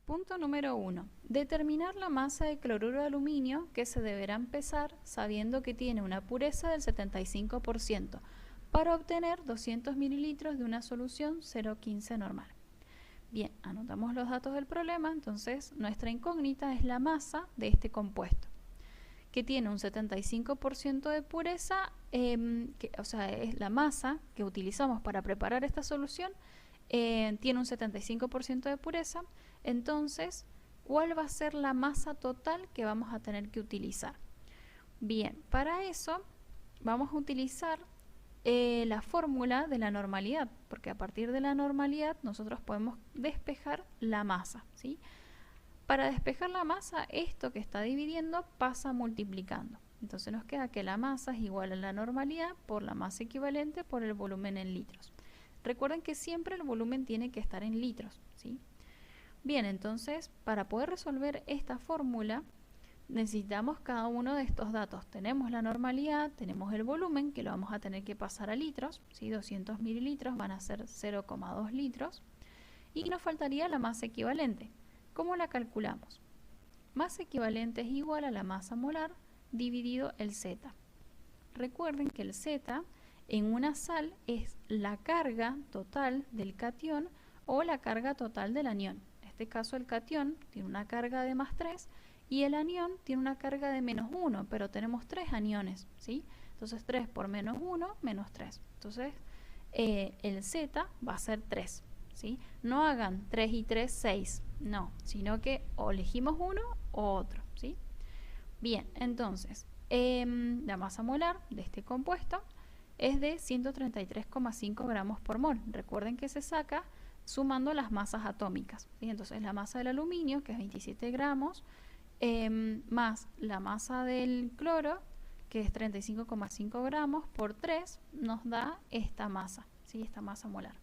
Punto número 1. Determinar la masa de cloruro de aluminio que se deberá pesar sabiendo que tiene una pureza del 75% para obtener 200 mililitros de una solución 0,15 normal. Bien, anotamos los datos del problema, entonces nuestra incógnita es la masa de este compuesto, que tiene un 75% de pureza, o sea, es la masa que utilizamos para preparar esta solución, tiene un 75% de pureza. Entonces, ¿cuál va a ser la masa total que vamos a tener que utilizar? Bien, para eso vamos a utilizar la fórmula de la normalidad, porque a partir de la normalidad nosotros podemos despejar la masa, ¿sí? Para despejar la masa, esto que está dividiendo pasa multiplicando. Entonces nos queda que la masa es igual a la normalidad por la masa equivalente por el volumen en litros. Recuerden que siempre el volumen tiene que estar en litros, ¿sí? Bien, entonces para poder resolver esta fórmula necesitamos cada uno de estos datos. Tenemos la normalidad, tenemos el volumen, que lo vamos a tener que pasar a litros, ¿sí? 200 mililitros van a ser 0,2 litros. Y nos faltaría la masa equivalente. ¿Cómo la calculamos? Masa equivalente es igual a la masa molar dividido el Z. Recuerden que el Z en una sal es la carga total del catión o la carga total del anión. En este caso el catión tiene una carga de +3 y el anión tiene una carga de -1, pero tenemos 3 aniones, ¿sí? Entonces 3 por -1, -3. Entonces el Z va a ser 3, ¿sí? No hagan 3 y 3, 6, no, sino que o elegimos uno o otro, ¿sí? Bien, entonces la masa molar de este compuesto es de 133,5 gramos por mol. Recuerden que se saca sumando las masas atómicas, ¿sí? Entonces la masa del aluminio, que es 27 gramos, más la masa del cloro, que es 35,5 gramos, por 3 nos da esta masa, ¿sí? Esta masa molar.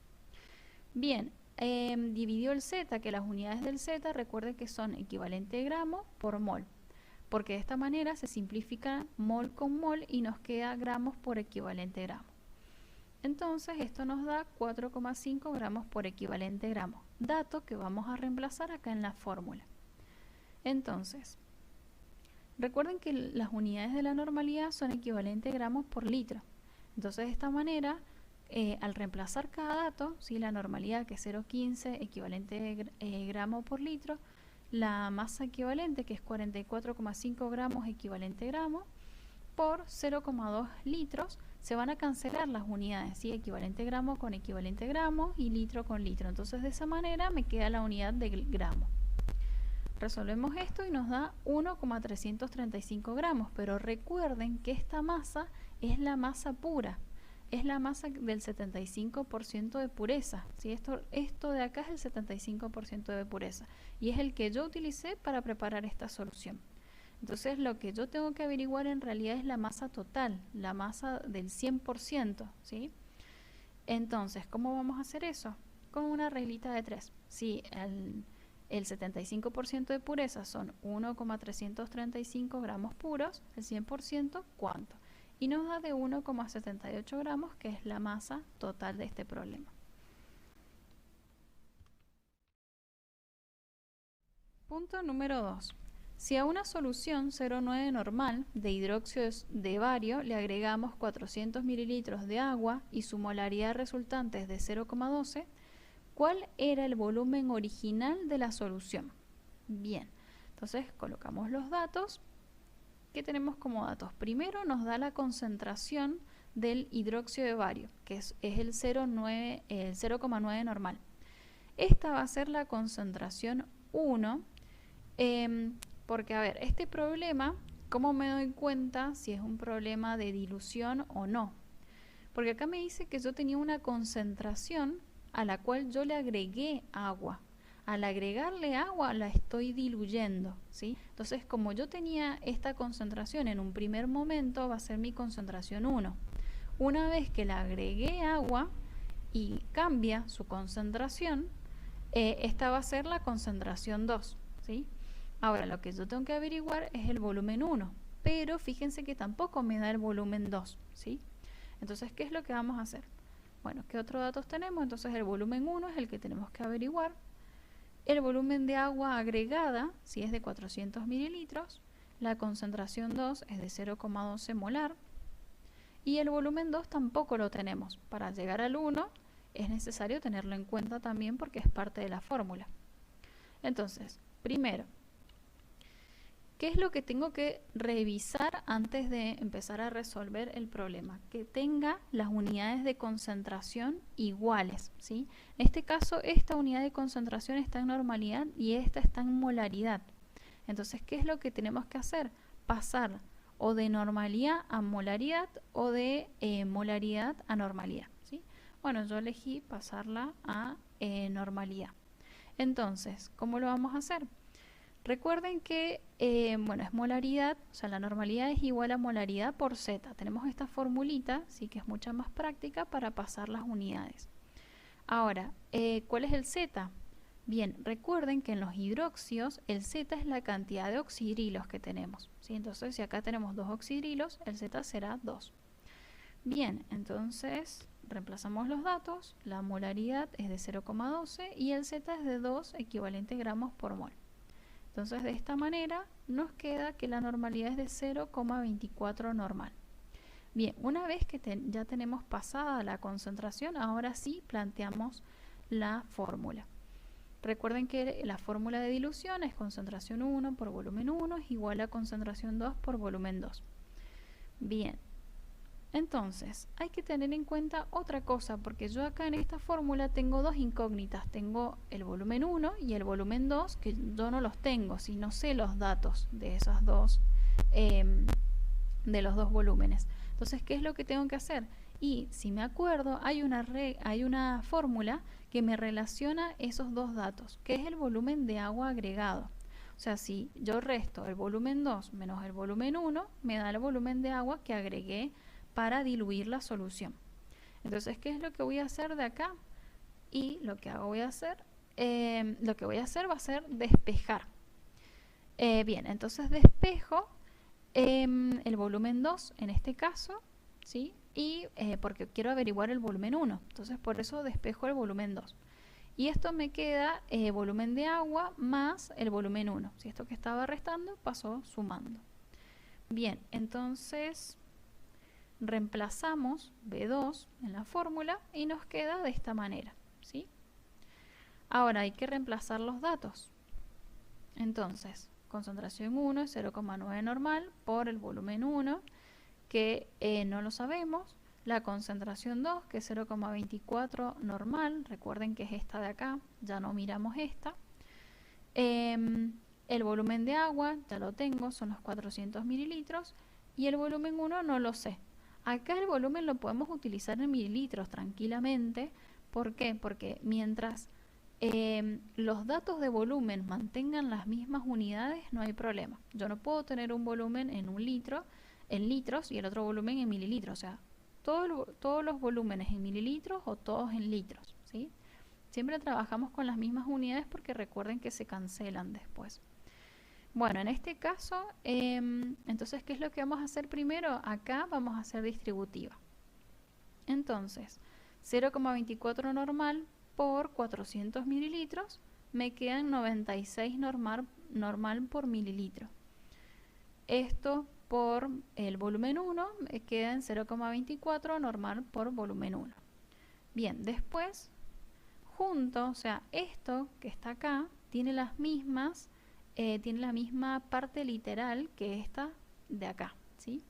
Bien, dividió el Z, que las unidades del Z, recuerden que son equivalente gramo por mol, porque de esta manera se simplifica mol con mol y nos queda gramos por equivalente gramo. Entonces esto nos da 4,5 gramos por equivalente gramo, dato que vamos a reemplazar acá en la fórmula. Entonces, recuerden que las unidades de la normalidad son equivalente gramos por litro. Entonces de esta manera, al reemplazar cada dato, ¿sí? La normalidad, que es 0,15 equivalente gramo por litro, la masa equivalente, que es 44,5 gramos equivalente gramo, por 0,2 litros, se van a cancelar las unidades, ¿sí? Equivalente gramo con equivalente gramo y litro con litro. Entonces de esa manera me queda la unidad de gramo. Resolvemos esto y nos da 1,335 gramos, pero recuerden que esta masa es la masa pura, es la masa del 75% de pureza, ¿sí? Esto de acá es el 75% de pureza y es el que yo utilicé para preparar esta solución. Entonces lo que yo tengo que averiguar en realidad es la masa total, la masa del 100%, ¿sí? Entonces, ¿cómo vamos a hacer eso? Con una reglita de 3. Si el 75% de pureza son 1,335 gramos puros, el 100%, ¿cuánto? Y nos da de 1,78 gramos, que es la masa total de este problema. Punto número 2. Si a una solución 0,9 normal de hidróxido de bario le agregamos 400 mililitros de agua y su molaridad resultante es de 0,12, ¿cuál era el volumen original de la solución? Bien, entonces colocamos los datos. ¿Qué tenemos como datos? Primero nos da la concentración del hidróxido de bario, que es el 0,9 normal. Esta va a ser la concentración 1, porque, a ver, este problema, ¿cómo me doy cuenta si es un problema de dilución o no? Porque acá me dice que yo tenía una concentración a la cual yo le agregué agua. Al agregarle agua la estoy diluyendo, ¿sí? Entonces, como yo tenía esta concentración en un primer momento, va a ser mi concentración 1. Una vez que le agregué agua y cambia su concentración, esta va a ser la concentración 2, ¿sí? Ahora, lo que yo tengo que averiguar es el volumen 1, pero fíjense que tampoco me da el volumen 2, ¿sí? Entonces, ¿qué es lo que vamos a hacer? Bueno, ¿qué otros datos tenemos? Entonces el volumen 1 es el que tenemos que averiguar. el volumen de agua agregada, si es de 400 mililitros, la concentración 2 es de 0,12 molar, y el volumen 2 tampoco lo tenemos. Para llegar al 1 es necesario tenerlo en cuenta también porque es parte de la fórmula. Entonces, primero, ¿qué es lo que tengo que revisar antes de empezar a resolver el problema? Que tenga las unidades de concentración iguales, ¿sí? En este caso, esta unidad de concentración está en normalidad y esta está en molaridad. Entonces, ¿qué es lo que tenemos que hacer? Pasar o de normalidad a molaridad o de molaridad a normalidad, ¿sí? Bueno, yo elegí pasarla a normalidad. Entonces, ¿cómo lo vamos a hacer? Recuerden que, bueno, es molaridad, o sea, la normalidad es igual a molaridad por Z. Tenemos esta formulita, sí, que es mucha más práctica para pasar las unidades. Ahora, ¿cuál es el Z? Bien, recuerden que en los hidroxios el Z es la cantidad de oxidrilos que tenemos, ¿sí? Entonces, si acá tenemos 2 oxidrilos, el Z será 2. Bien, entonces reemplazamos los datos, la molaridad es de 0,12 y el Z es de 2 equivalentes gramos por mol. Entonces, de esta manera nos queda que la normalidad es de 0,24 normal. Bien, una vez que ya tenemos pasada la concentración, ahora sí planteamos la fórmula. Recuerden que la fórmula de dilución es concentración 1 por volumen 1 es igual a concentración 2 por volumen 2. Bien, entonces hay que tener en cuenta otra cosa, porque yo acá en esta fórmula tengo dos incógnitas. Tengo el volumen 1 y el volumen 2, que yo no los tengo, si no sé los datos de esas dos, de los dos volúmenes. Entonces, ¿qué es lo que tengo que hacer? Y si me acuerdo, hay una fórmula que me relaciona esos dos datos, que es el volumen de agua agregado. O sea, si yo resto el volumen 2 menos el volumen 1, me da el volumen de agua que agregué para diluir la solución. Entonces, ¿qué es lo que voy a hacer de acá? Y lo que voy a hacer va a ser despejar. Bien, entonces despejo el volumen 2 en este caso, ¿sí? Y porque quiero averiguar el volumen 1, entonces por eso despejo el volumen 2. Y esto me queda volumen de agua más el volumen 1. Si esto que estaba restando pasó sumando. Bien, entonces reemplazamos B2 en la fórmula y nos queda de esta manera, ¿sí? Ahora hay que reemplazar los datos. Entonces, concentración 1 es 0,9 normal por el volumen 1, que no lo sabemos. La concentración 2, que es 0,24 normal, recuerden que es esta de acá, ya no miramos esta. El volumen de agua, ya lo tengo, son los 400 mililitros. Y el volumen 1 no lo sé. Acá el volumen lo podemos utilizar en mililitros tranquilamente. ¿Por qué? Porque mientras los datos de volumen mantengan las mismas unidades, no hay problema. Yo no puedo tener un volumen en un litro, en litros, y el otro volumen en mililitros. O sea, todos los volúmenes en mililitros o todos en litros, ¿sí? Siempre trabajamos con las mismas unidades porque recuerden que se cancelan después. Bueno, en este caso, entonces, ¿qué es lo que vamos a hacer primero? Acá vamos a hacer distributiva. Entonces, 0,24 normal por 400 mililitros me quedan 96 normal por mililitro. Esto por el volumen 1 me queda en 0,24 normal por volumen 1. Bien, después, junto, o sea, esto que está acá tiene las mismas, tiene la misma parte literal que esta de acá, ¿sí?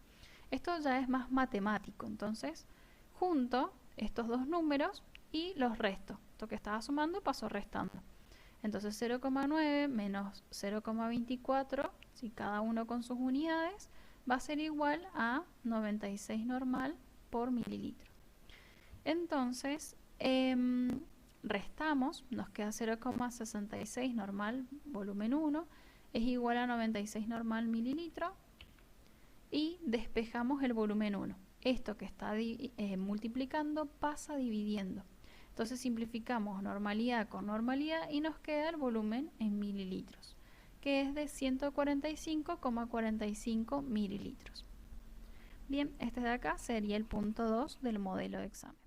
Esto ya es más matemático, entonces junto estos dos números y los resto. Esto que estaba sumando pasó restando. Entonces 0,9 menos 0,24, si cada uno con sus unidades, va a ser igual a 96 normal por mililitro. Entonces, restamos, nos queda 0,66 normal volumen 1, es igual a 96 normal mililitro, y despejamos el volumen 1. Esto que está multiplicando pasa dividiendo. Entonces simplificamos normalidad con normalidad y nos queda el volumen en mililitros, que es de 145,45 mililitros. Bien, este de acá sería el punto 2 del modelo de examen.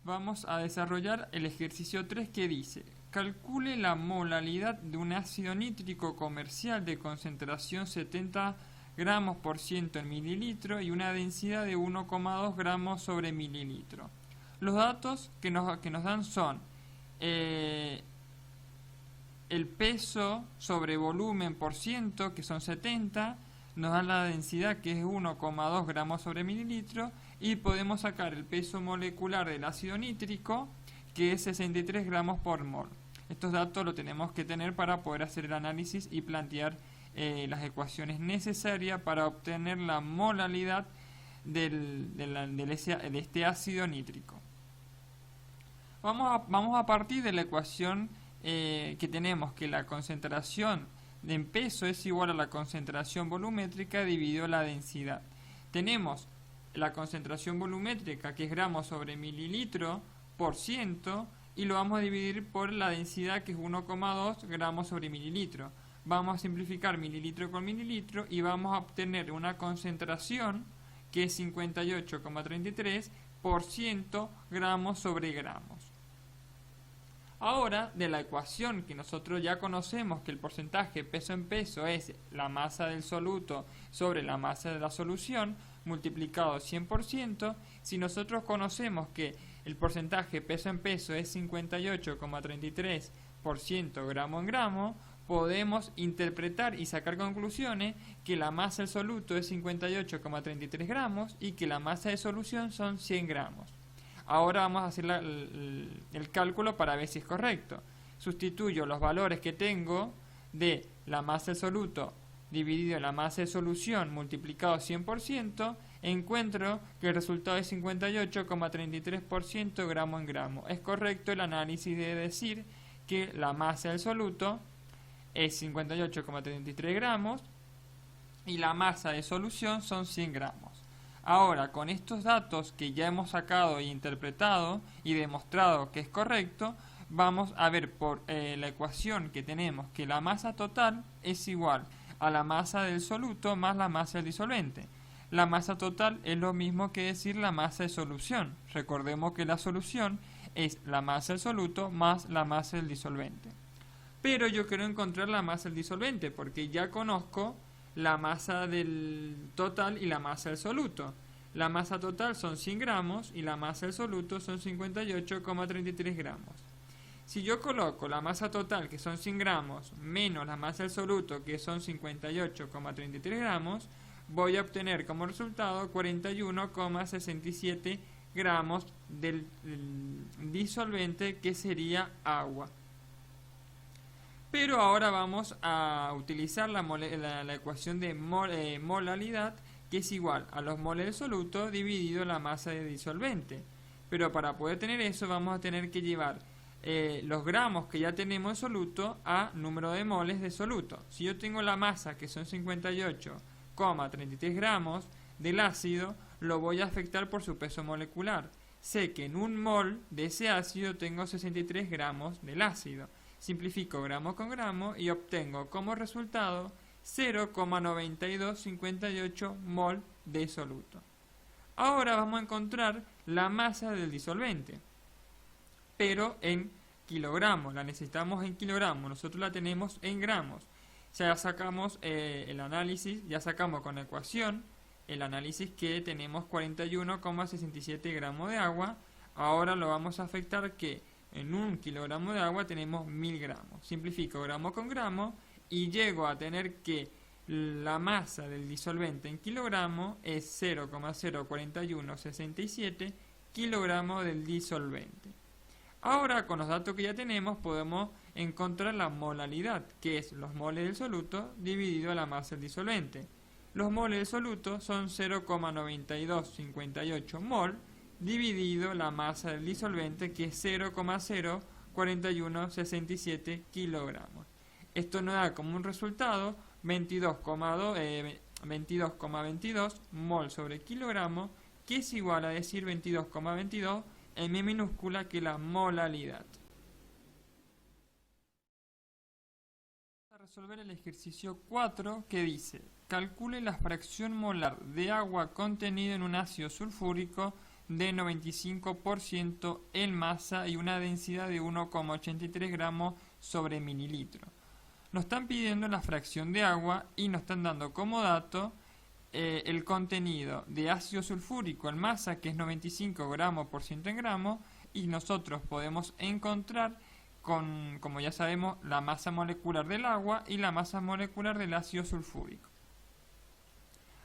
vamos a desarrollar el ejercicio 3 que dice: calcule la molalidad de un ácido nítrico comercial de concentración 70 gramos por ciento en mililitro y una densidad de 1,2 gramos sobre mililitro. Los datos que nos dan son el peso sobre volumen por ciento, que son 70, nos da la densidad, que es 1,2 gramos sobre mililitro, y podemos sacar el peso molecular del ácido nítrico, que es 63 gramos por mol. Estos datos los tenemos que tener para poder hacer el análisis y plantear las ecuaciones necesarias para obtener la molalidad de este ácido nítrico. Vamos a partir de la ecuación que tenemos, que la concentración en peso es igual a la concentración volumétrica dividido la densidad. Tenemos la concentración volumétrica, que es gramos sobre mililitro por ciento, y lo vamos a dividir por la densidad, que es 1,2 gramos sobre mililitro. Vamos a simplificar mililitro con mililitro y vamos a obtener una concentración que es 58,33% gramos sobre gramos. Ahora, de la ecuación que nosotros ya conocemos, que el porcentaje peso en peso es la masa del soluto sobre la masa de la solución multiplicado 100%, si nosotros conocemos que el porcentaje peso en peso es 58,33% gramo en gramo, podemos interpretar y sacar conclusiones que la masa del soluto es 58,33 gramos y que la masa de solución son 100 gramos. Ahora vamos a hacer el cálculo para ver si es correcto. Sustituyo los valores que tengo de la masa del soluto dividido en la masa de solución multiplicado 100%, encuentro que el resultado es 58,33% gramo en gramo. Es correcto el análisis de decir que la masa del soluto es 58,33 gramos y la masa de solución son 100 gramos. Ahora, con estos datos que ya hemos sacado e interpretado y demostrado que es correcto, vamos a ver por la ecuación que tenemos que la masa total es igual a la masa del soluto más la masa del disolvente. La masa total es lo mismo que decir la masa de solución. Recordemos que la solución es la masa del soluto más la masa del disolvente. Pero yo quiero encontrar la masa del disolvente porque ya conozco la masa del total y la masa del soluto. La masa total son 100 gramos y la masa del soluto son 58,33 gramos. Si yo coloco la masa total, que son 100 gramos, menos la masa del soluto, que son 58,33 gramos, voy a obtener como resultado 41,67 gramos del disolvente, que sería agua. Pero ahora vamos a utilizar la ecuación de molalidad, que es igual a los moles del soluto dividido la masa de disolvente. Pero para poder tener eso vamos a tener que llevar los gramos que ya tenemos en soluto a número de moles de soluto. Si yo tengo la masa, que son 58,33 gramos del ácido, lo voy a afectar por su peso molecular. Sé que en un mol de ese ácido tengo 63 gramos del ácido. Simplifico gramo con gramo y obtengo como resultado 0,9258 mol de soluto. Ahora vamos a encontrar la masa del disolvente, pero en kilogramos. La necesitamos en kilogramos, nosotros la tenemos en gramos. Ya sacamos el análisis, ya sacamos con la ecuación el análisis que tenemos 41,67 gramos de agua. Ahora lo vamos a afectar que en un kilogramo de agua tenemos 1000 gramos. Simplifico gramo con gramo y llego a tener que la masa del disolvente en kilogramo es 0,04167 kilogramos del disolvente. Ahora, con los datos que ya tenemos, podemos encontrar la molalidad, que es los moles del soluto dividido a la masa del disolvente. Los moles del soluto son 0,9258 mol dividido la masa del disolvente, que es 0,04167 kilogramos. Esto nos da como un resultado 22,22 mol sobre kilogramo, que es igual a decir 22,22 m minúscula, que la molalidad. Vamos a resolver el ejercicio 4, que dice: calcule la fracción molar de agua contenida en un ácido sulfúrico de 95% en masa y una densidad de 1,83 gramos sobre mililitro. Nos están pidiendo la fracción de agua y nos están dando como dato el contenido de ácido sulfúrico en masa, que es 95 gramos por ciento en gramos, y nosotros podemos encontrar, como ya sabemos, la masa molecular del agua y la masa molecular del ácido sulfúrico.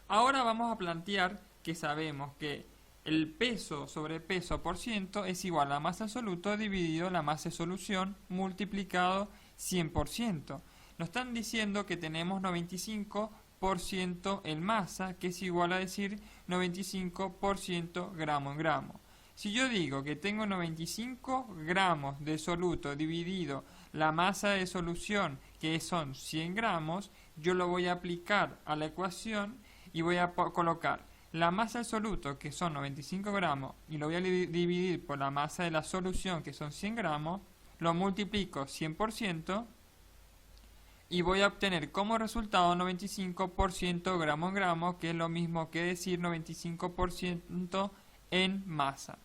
Ahora vamos a plantear que sabemos que el peso sobre peso por ciento es igual a la masa absoluta dividido la masa de solución multiplicado 100%. Nos están diciendo que tenemos 95% en masa, que es igual a decir 95% gramo en gramo. Si yo digo que tengo 95 gramos de soluto dividido la masa de solución, que son 100 gramos, yo lo voy a aplicar a la ecuación y voy a colocar la masa del soluto, que son 95 gramos, y lo voy a dividir por la masa de la solución, que son 100 gramos, lo multiplico 100%, y voy a obtener como resultado 95% gramo en gramo, que es lo mismo que decir 95% en masa.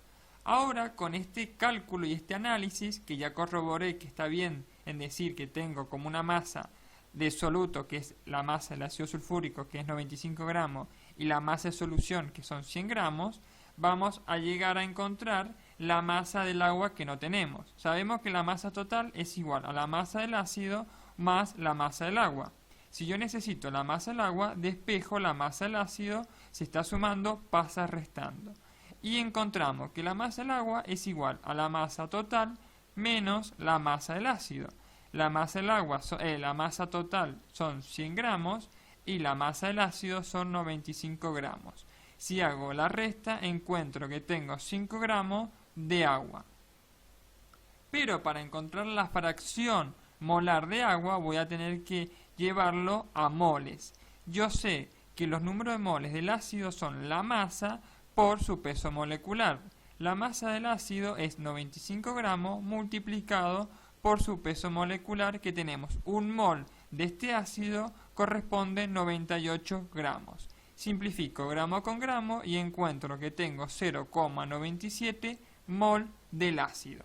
Ahora, con este cálculo y este análisis, que ya corroboré que está bien en decir que tengo como una masa de soluto, que es la masa del ácido sulfúrico, que es 95 gramos, y la masa de solución, que son 100 gramos, vamos a llegar a encontrar la masa del agua que no tenemos. Sabemos que la masa total es igual a la masa del ácido más la masa del agua. Si yo necesito la masa del agua, despejo la masa del ácido, se está sumando, pasa restando. Y encontramos que la masa del agua es igual a la masa total menos la masa del ácido. La masa del agua, la masa total son 100 gramos y la masa del ácido son 95 gramos. Si hago la resta, encuentro que tengo 5 gramos de agua. Pero para encontrar la fracción molar de agua voy a tener que llevarlo a moles. Yo sé que los números de moles del ácido son la masa por su peso molecular. La masa del ácido es 95 gramos multiplicado por su peso molecular, que tenemos un mol de este ácido corresponde 98 gramos. Simplifico gramo con gramo y encuentro que tengo 0,97 mol del ácido.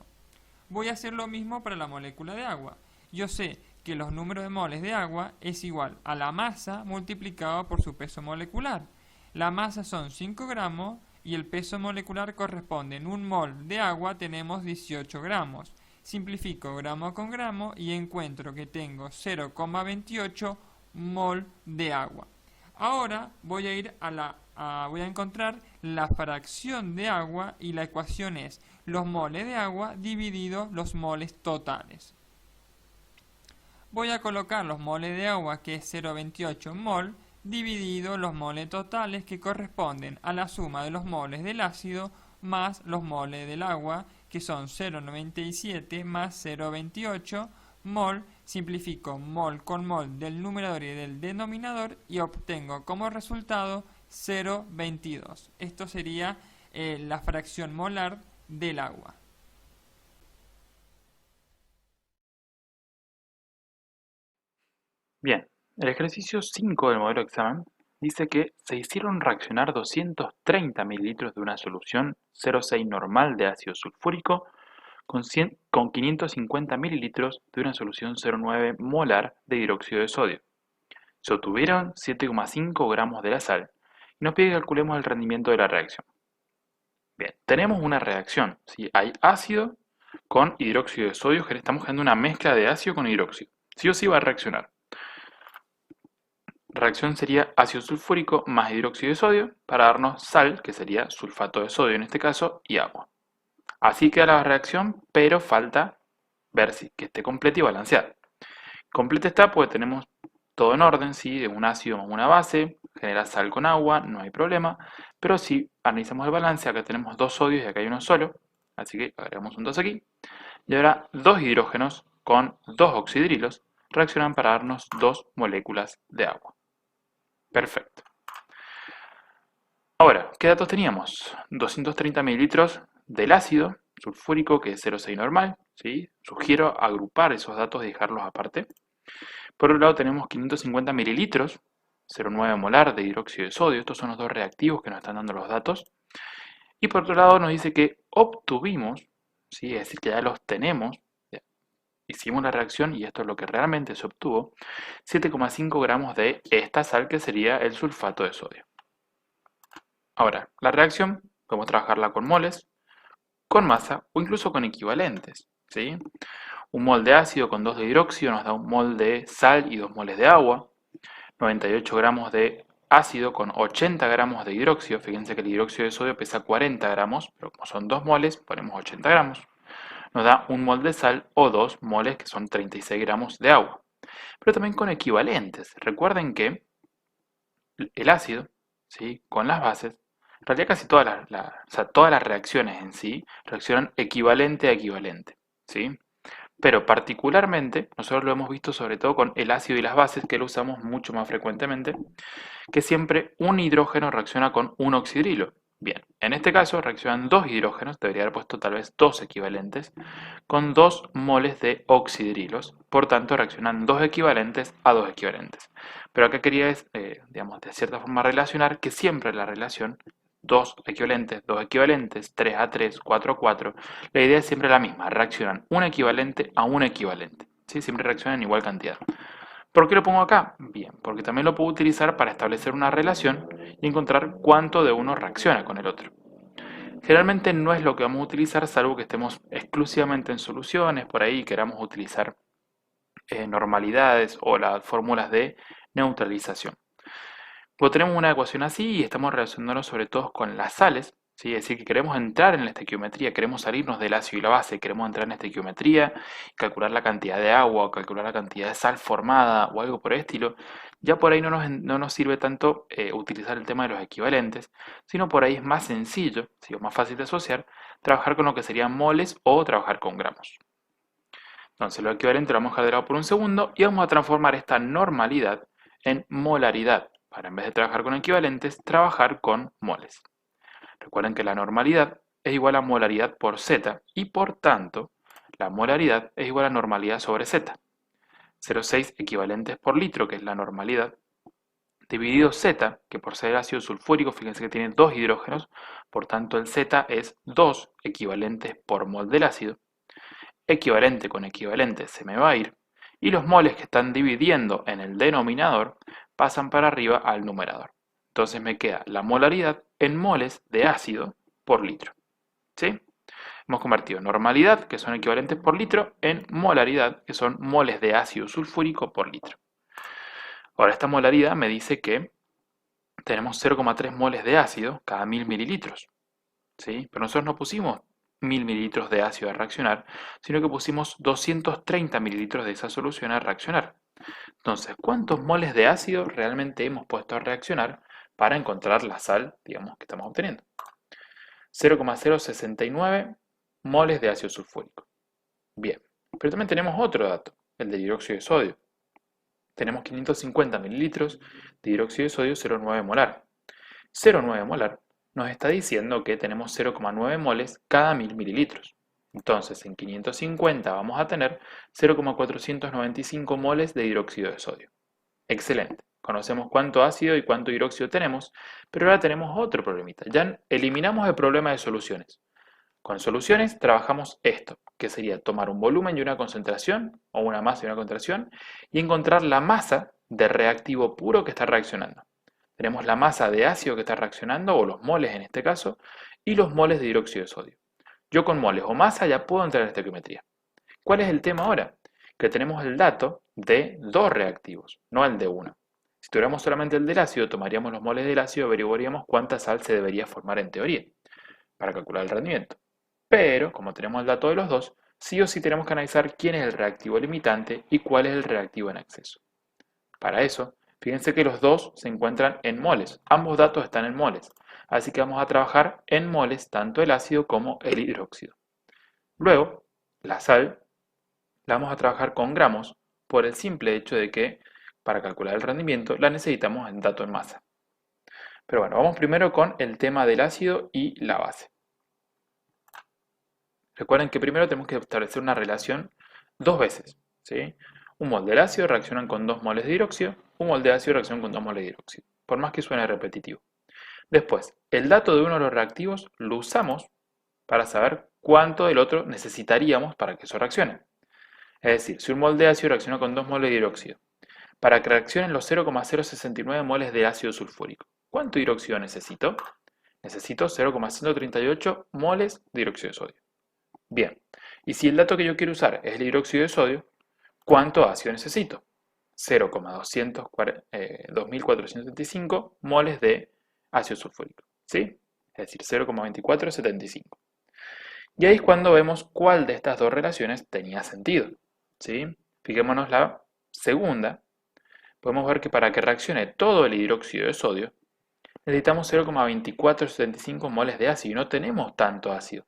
Voy a hacer lo mismo para la molécula de agua. Yo sé que los números de moles de agua es igual a la masa multiplicado por su peso molecular. La masa son 5 gramos y el peso molecular corresponde en un mol de agua tenemos 18 gramos. Simplifico gramo con gramo y encuentro que tengo 0,28 mol de agua. Ahora voy a ir voy a encontrar la fracción de agua y la ecuación es los moles de agua dividido los moles totales. Voy a colocar los moles de agua, que es 0,28 mol, dividido los moles totales, que corresponden a la suma de los moles del ácido más los moles del agua, que son 0,97 más 0,28 mol. Simplifico mol con mol del numerador y del denominador y obtengo como resultado 0,22. Esto sería la fracción molar del agua. Bien, el ejercicio 5 del modelo de examen dice que se hicieron reaccionar 230 mililitros de una solución 0,6 normal de ácido sulfúrico con 550 mililitros de una solución 0,9 molar de hidróxido de sodio. Se obtuvieron 7,5 gramos de la sal y nos pide que calculemos el rendimiento de la reacción. Bien, tenemos una reacción, ¿sí? Hay ácido con hidróxido de sodio, que estamos generando una mezcla de ácido con hidróxido. Sí o sí va a reaccionar. Reacción sería ácido sulfúrico más hidróxido de sodio para darnos sal, que sería sulfato de sodio en este caso, y agua. Así queda la reacción, pero falta ver que esté completa y balanceada. Completa está porque tenemos todo en orden, ¿sí? De un ácido más una base, genera sal con agua, no hay problema. Pero si analizamos el balance, acá tenemos 2 sodios y acá hay uno solo, así que agregamos un 2 aquí. Y ahora 2 hidrógenos con 2 oxidrilos reaccionan para darnos 2 moléculas de agua. Perfecto. Ahora, ¿qué datos teníamos? 230 mililitros del ácido sulfúrico, que es 0,6 normal, ¿sí? Sugiero agrupar esos datos y dejarlos aparte. Por otro lado tenemos 550 mililitros, 0,9 molar de hidróxido de sodio. Estos son los dos reactivos que nos están dando los datos. Y por otro lado nos dice que obtuvimos, ¿sí? Es decir, que ya los tenemos, ya hicimos la reacción y esto es lo que realmente se obtuvo, 7,5 gramos de esta sal que sería el sulfato de sodio. Ahora, la reacción podemos trabajarla con moles, con masa o incluso con equivalentes, ¿sí? Un mol de ácido con 2 de hidróxido nos da un mol de sal y 2 moles de agua. 98 gramos de ácido con 80 gramos de hidróxido. Fíjense que el hidróxido de sodio pesa 40 gramos, pero como son 2 moles, ponemos 80 gramos. Nos da un mol de sal o 2 moles, que son 36 gramos de agua. Pero también con equivalentes. Recuerden que el ácido, ¿sí? Con las bases, en realidad casi todas las reacciones en sí reaccionan equivalente a equivalente, ¿sí? Pero particularmente, nosotros lo hemos visto sobre todo con el ácido y las bases, que lo usamos mucho más frecuentemente, que siempre un hidrógeno reacciona con un oxidrilo. Bien, en este caso reaccionan dos hidrógenos, debería haber puesto tal vez dos equivalentes, con 2 moles de oxidrilos. Por tanto, reaccionan dos equivalentes a dos equivalentes. Pero acá quería, digamos, de cierta forma relacionar que siempre la relación 2 equivalentes, 3 a 3, 4 a 4, la idea es siempre la misma, reaccionan un equivalente a un equivalente, ¿sí? Siempre reaccionan en igual cantidad. ¿Por qué lo pongo acá? Bien, porque también lo puedo utilizar para establecer una relación y encontrar cuánto de uno reacciona con el otro. Generalmente no es lo que vamos a utilizar, salvo que estemos exclusivamente en soluciones, por ahí queramos utilizar normalidades o las fórmulas de neutralización. Pues tenemos una ecuación así y estamos relacionándonos sobre todo con las sales, ¿sí? Es decir, que queremos entrar en la estequiometría, queremos salirnos del ácido y la base, queremos entrar en la estequiometría, calcular la cantidad de agua o calcular la cantidad de sal formada o algo por el estilo. Ya por ahí no nos sirve tanto utilizar el tema de los equivalentes, sino por ahí es más sencillo, ¿sí? O más fácil de asociar, trabajar con lo que serían moles o trabajar con gramos. Entonces lo equivalente lo vamos a dejar de lado por un segundo y vamos a transformar esta normalidad en molaridad, para en vez de trabajar con equivalentes, trabajar con moles. Recuerden que la normalidad es igual a molaridad por Z y por tanto la molaridad es igual a normalidad sobre Z. 0,6 equivalentes por litro, que es la normalidad, dividido Z, que por ser ácido sulfúrico, fíjense que tiene dos hidrógenos, por tanto el Z es 2 equivalentes por mol del ácido. Equivalente con equivalente se me va a ir, y los moles que están dividiendo en el denominador pasan para arriba al numerador. Entonces me queda la molaridad en moles de ácido por litro. ¿Sí? Hemos convertido normalidad, que son equivalentes por litro, en molaridad, que son moles de ácido sulfúrico por litro. Ahora, esta molaridad me dice que tenemos 0,3 moles de ácido cada 1000 mililitros. ¿Sí? Pero nosotros no pusimos 1000 mililitros de ácido a reaccionar, sino que pusimos 230 mililitros de esa solución a reaccionar. Entonces, ¿cuántos moles de ácido realmente hemos puesto a reaccionar para encontrar la sal, digamos, que estamos obteniendo? 0,069 moles de ácido sulfúrico. Bien, pero también tenemos otro dato, el del hidróxido de sodio. Tenemos 550 mililitros de hidróxido de sodio 0,9 molar. 0,9 molar nos está diciendo que tenemos 0,9 moles cada 1000 mililitros. Entonces, en 550 vamos a tener 0,495 moles de hidróxido de sodio. Excelente. Conocemos cuánto ácido y cuánto hidróxido tenemos, pero ahora tenemos otro problemita. Ya eliminamos el problema de soluciones. Con soluciones trabajamos esto, que sería tomar un volumen y una concentración, o una masa y una concentración, y encontrar la masa de reactivo puro que está reaccionando. Tenemos la masa de ácido que está reaccionando, o los moles en este caso, y los moles de hidróxido de sodio. Yo con moles o masa ya puedo entrar en esta estequiometría. ¿Cuál es el tema ahora? Que tenemos el dato de dos reactivos, no el de uno. Si tuviéramos solamente el del ácido, tomaríamos los moles del ácido y averiguaríamos cuánta sal se debería formar en teoría, para calcular el rendimiento. Pero, como tenemos el dato de los dos, sí o sí tenemos que analizar quién es el reactivo limitante y cuál es el reactivo en exceso. Para eso, fíjense que los dos se encuentran en moles. Ambos datos están en moles. Así que vamos a trabajar en moles tanto el ácido como el hidróxido. Luego, la sal la vamos a trabajar con gramos por el simple hecho de que para calcular el rendimiento la necesitamos en dato en masa. Pero bueno, vamos primero con el tema del ácido y la base. Recuerden que primero tenemos que establecer una relación dos veces, ¿sí? Un mol del ácido reacciona con 2 moles de hidróxido, un mol de ácido reacciona con 2 moles de hidróxido, por más que suene repetitivo. Después, el dato de uno de los reactivos lo usamos para saber cuánto del otro necesitaríamos para que eso reaccione. Es decir, si un mol de ácido reacciona con 2 moles de hidróxido, para que reaccionen los 0,069 moles de ácido sulfúrico, ¿cuánto hidróxido necesito? Necesito 0,138 moles de hidróxido de sodio. Bien, y si el dato que yo quiero usar es el hidróxido de sodio, ¿cuánto ácido necesito? 0,2475 moles de ácido sulfúrico, ¿sí? Es decir, 0,2475. Y ahí es cuando vemos cuál de estas dos relaciones tenía sentido, ¿sí? Fijémonos la segunda. Podemos ver que para que reaccione todo el hidróxido de sodio, necesitamos 0,2475 moles de ácido y no tenemos tanto ácido.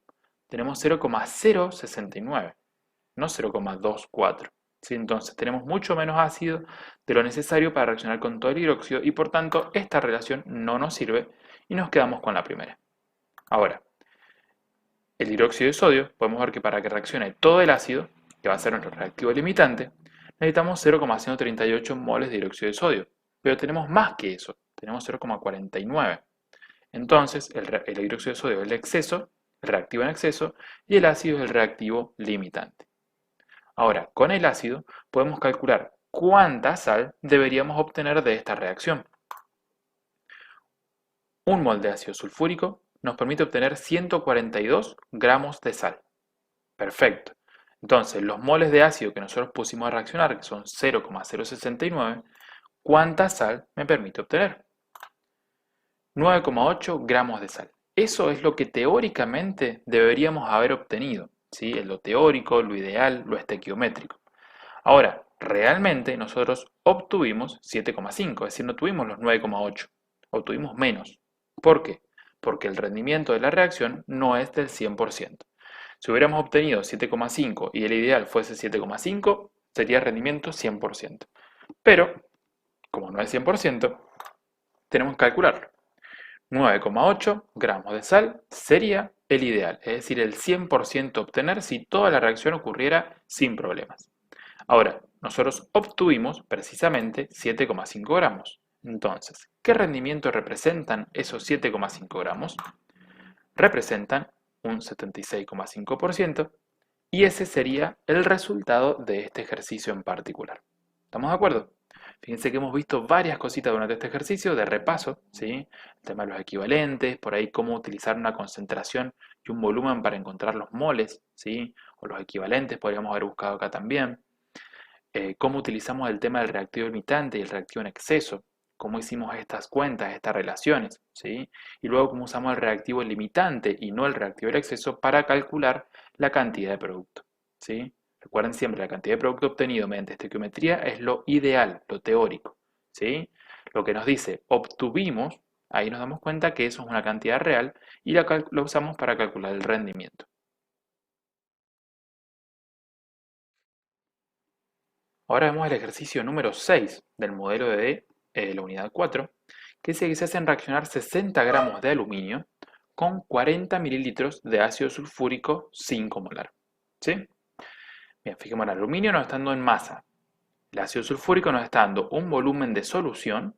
Tenemos 0,069, no 0,24. ¿Sí? Entonces tenemos mucho menos ácido de lo necesario para reaccionar con todo el hidróxido y por tanto esta relación no nos sirve y nos quedamos con la primera. Ahora, el hidróxido de sodio, podemos ver que para que reaccione todo el ácido, que va a ser nuestro reactivo limitante, necesitamos 0,138 moles de hidróxido de sodio, pero tenemos más que eso, tenemos 0,49. Entonces, el hidróxido de sodio es el exceso, el reactivo en exceso, y el ácido es el reactivo limitante. Ahora, con el ácido podemos calcular cuánta sal deberíamos obtener de esta reacción. Un mol de ácido sulfúrico nos permite obtener 142 gramos de sal. Perfecto. Entonces, los moles de ácido que nosotros pusimos a reaccionar, que son 0,069, ¿cuánta sal me permite obtener? 9,8 gramos de sal. Eso es lo que teóricamente deberíamos haber obtenido, ¿sí? Es lo teórico, lo ideal, lo estequiométrico. Ahora, realmente nosotros obtuvimos 7,5, es decir, no tuvimos los 9,8, obtuvimos menos. ¿Por qué? Porque el rendimiento de la reacción no es del 100%. Si hubiéramos obtenido 7,5 y el ideal fuese 7,5, sería rendimiento 100%. Pero, como no es 100%, tenemos que calcularlo. 9,8 gramos de sal sería el ideal, es decir, el 100% obtener si toda la reacción ocurriera sin problemas. Ahora, nosotros obtuvimos precisamente 7,5 gramos. Entonces, ¿qué rendimiento representan esos 7,5 gramos? Representan un 76,5% y ese sería el resultado de este ejercicio en particular. ¿Estamos de acuerdo? Fíjense que hemos visto varias cositas durante este ejercicio de repaso, ¿sí? El tema de los equivalentes, por ahí cómo utilizar una concentración y un volumen para encontrar los moles, ¿sí? O los equivalentes podríamos haber buscado acá también. Cómo utilizamos el tema del reactivo limitante y el reactivo en exceso, cómo hicimos estas cuentas, estas relaciones, ¿sí? Y luego cómo usamos el reactivo limitante y no el reactivo en exceso para calcular la cantidad de producto, ¿sí? Recuerden siempre, la cantidad de producto obtenido mediante estequiometría es lo ideal, lo teórico, ¿sí? Lo que nos dice obtuvimos, ahí nos damos cuenta que eso es una cantidad real y la usamos para calcular el rendimiento. Ahora vemos el ejercicio número 6 del modelo de la unidad 4, que dice que se hacen reaccionar 60 gramos de aluminio con 40 mililitros de ácido sulfúrico 5 molar. ¿Sí? Bien, fijemos, el aluminio nos está dando en masa. El ácido sulfúrico nos está dando un volumen de solución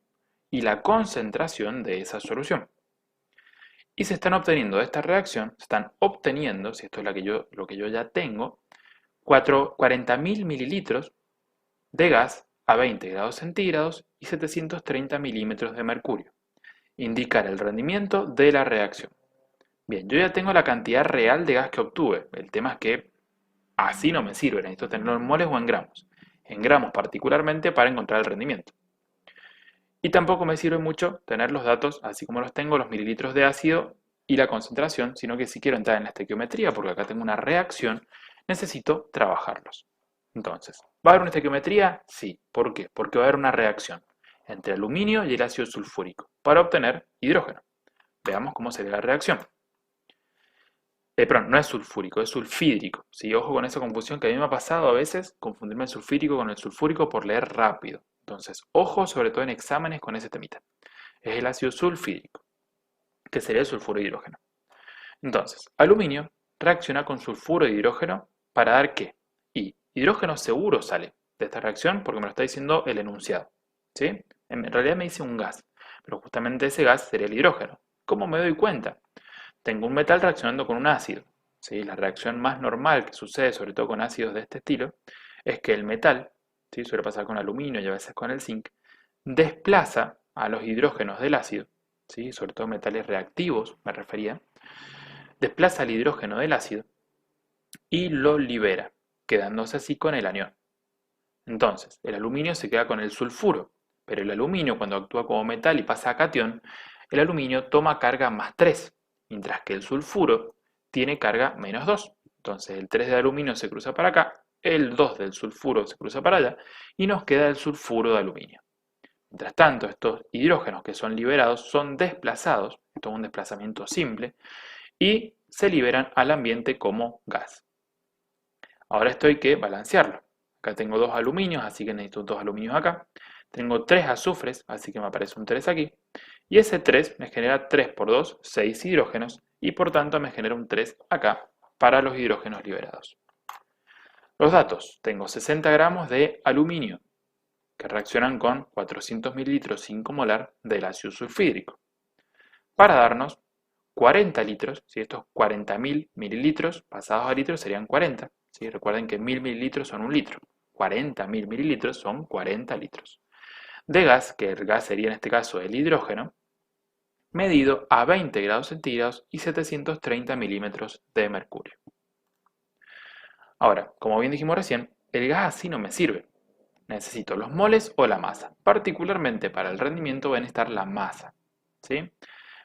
y la concentración de esa solución. Y se están obteniendo de esta reacción, se están obteniendo, si esto es lo que yo ya tengo, 40.000 mililitros de gas a 20 grados centígrados y 730 milímetros de mercurio. Indicar el rendimiento de la reacción. Bien, yo ya tengo la cantidad real de gas que obtuve. El tema es que así no me sirve, necesito tenerlo en moles o en gramos. En gramos particularmente para encontrar el rendimiento. Y tampoco me sirve mucho tener los datos, así como los tengo, los mililitros de ácido y la concentración, sino que si quiero entrar en la estequiometría, porque acá tengo una reacción, necesito trabajarlos. Entonces, ¿va a haber una estequiometría? Sí. ¿Por qué? Porque va a haber una reacción entre aluminio y el ácido sulfúrico para obtener hidrógeno. Veamos cómo sería la reacción. Perdón, no es sulfúrico, es sulfídrico. ¿Sí? Ojo con esa confusión que a mí me ha pasado a veces, confundirme el sulfídrico con el sulfúrico por leer rápido. Entonces, ojo sobre todo en exámenes con ese temita. Es el ácido sulfídrico, que sería el sulfuro de hidrógeno. Entonces, aluminio reacciona con sulfuro de hidrógeno para dar ¿qué? Hidrógeno seguro sale de esta reacción porque me lo está diciendo el enunciado, ¿sí? En realidad me dice un gas, pero justamente ese gas sería el hidrógeno. ¿Cómo me doy cuenta? Tengo un metal reaccionando con un ácido. ¿Sí? La reacción más normal que sucede, sobre todo con ácidos de este estilo, es que el metal, ¿sí? Suele pasar con aluminio y a veces con el zinc, desplaza a los hidrógenos del ácido, ¿sí? Sobre todo metales reactivos, me refería, desplaza el hidrógeno del ácido y lo libera, quedándose así con el anión. Entonces, el aluminio se queda con el sulfuro, pero el aluminio cuando actúa como metal y pasa a catión, el aluminio toma carga +3, mientras que el sulfuro tiene carga -2. Entonces el 3 de aluminio se cruza para acá, el 2 del sulfuro se cruza para allá y nos queda el sulfuro de aluminio. Mientras tanto, estos hidrógenos que son liberados son desplazados, esto es un desplazamiento simple, y se liberan al ambiente como gas. Ahora esto hay que balancearlo. Acá tengo 2 aluminios, así que necesito 2 aluminios acá. Tengo 3 azufres, así que me aparece un 3 aquí. Y ese 3 me genera 3 por 2, 6 hidrógenos, y por tanto me genera un 3 acá para los hidrógenos liberados. Los datos, tengo 60 gramos de aluminio, que reaccionan con 400 mililitros 5 molar del ácido sulfídrico, para darnos 40 litros, si estos 40.000 mililitros pasados a litros serían 40, ¿sí? Recuerden que 1000 mililitros son un litro, 40.000 mililitros son 40 litros, de gas, que el gas sería en este caso el hidrógeno, medido a 20 grados centígrados y 730 milímetros de mercurio. Ahora, como bien dijimos recién, el gas así no me sirve. Necesito los moles o la masa. Particularmente para el rendimiento va a necesitar la masa, ¿sí?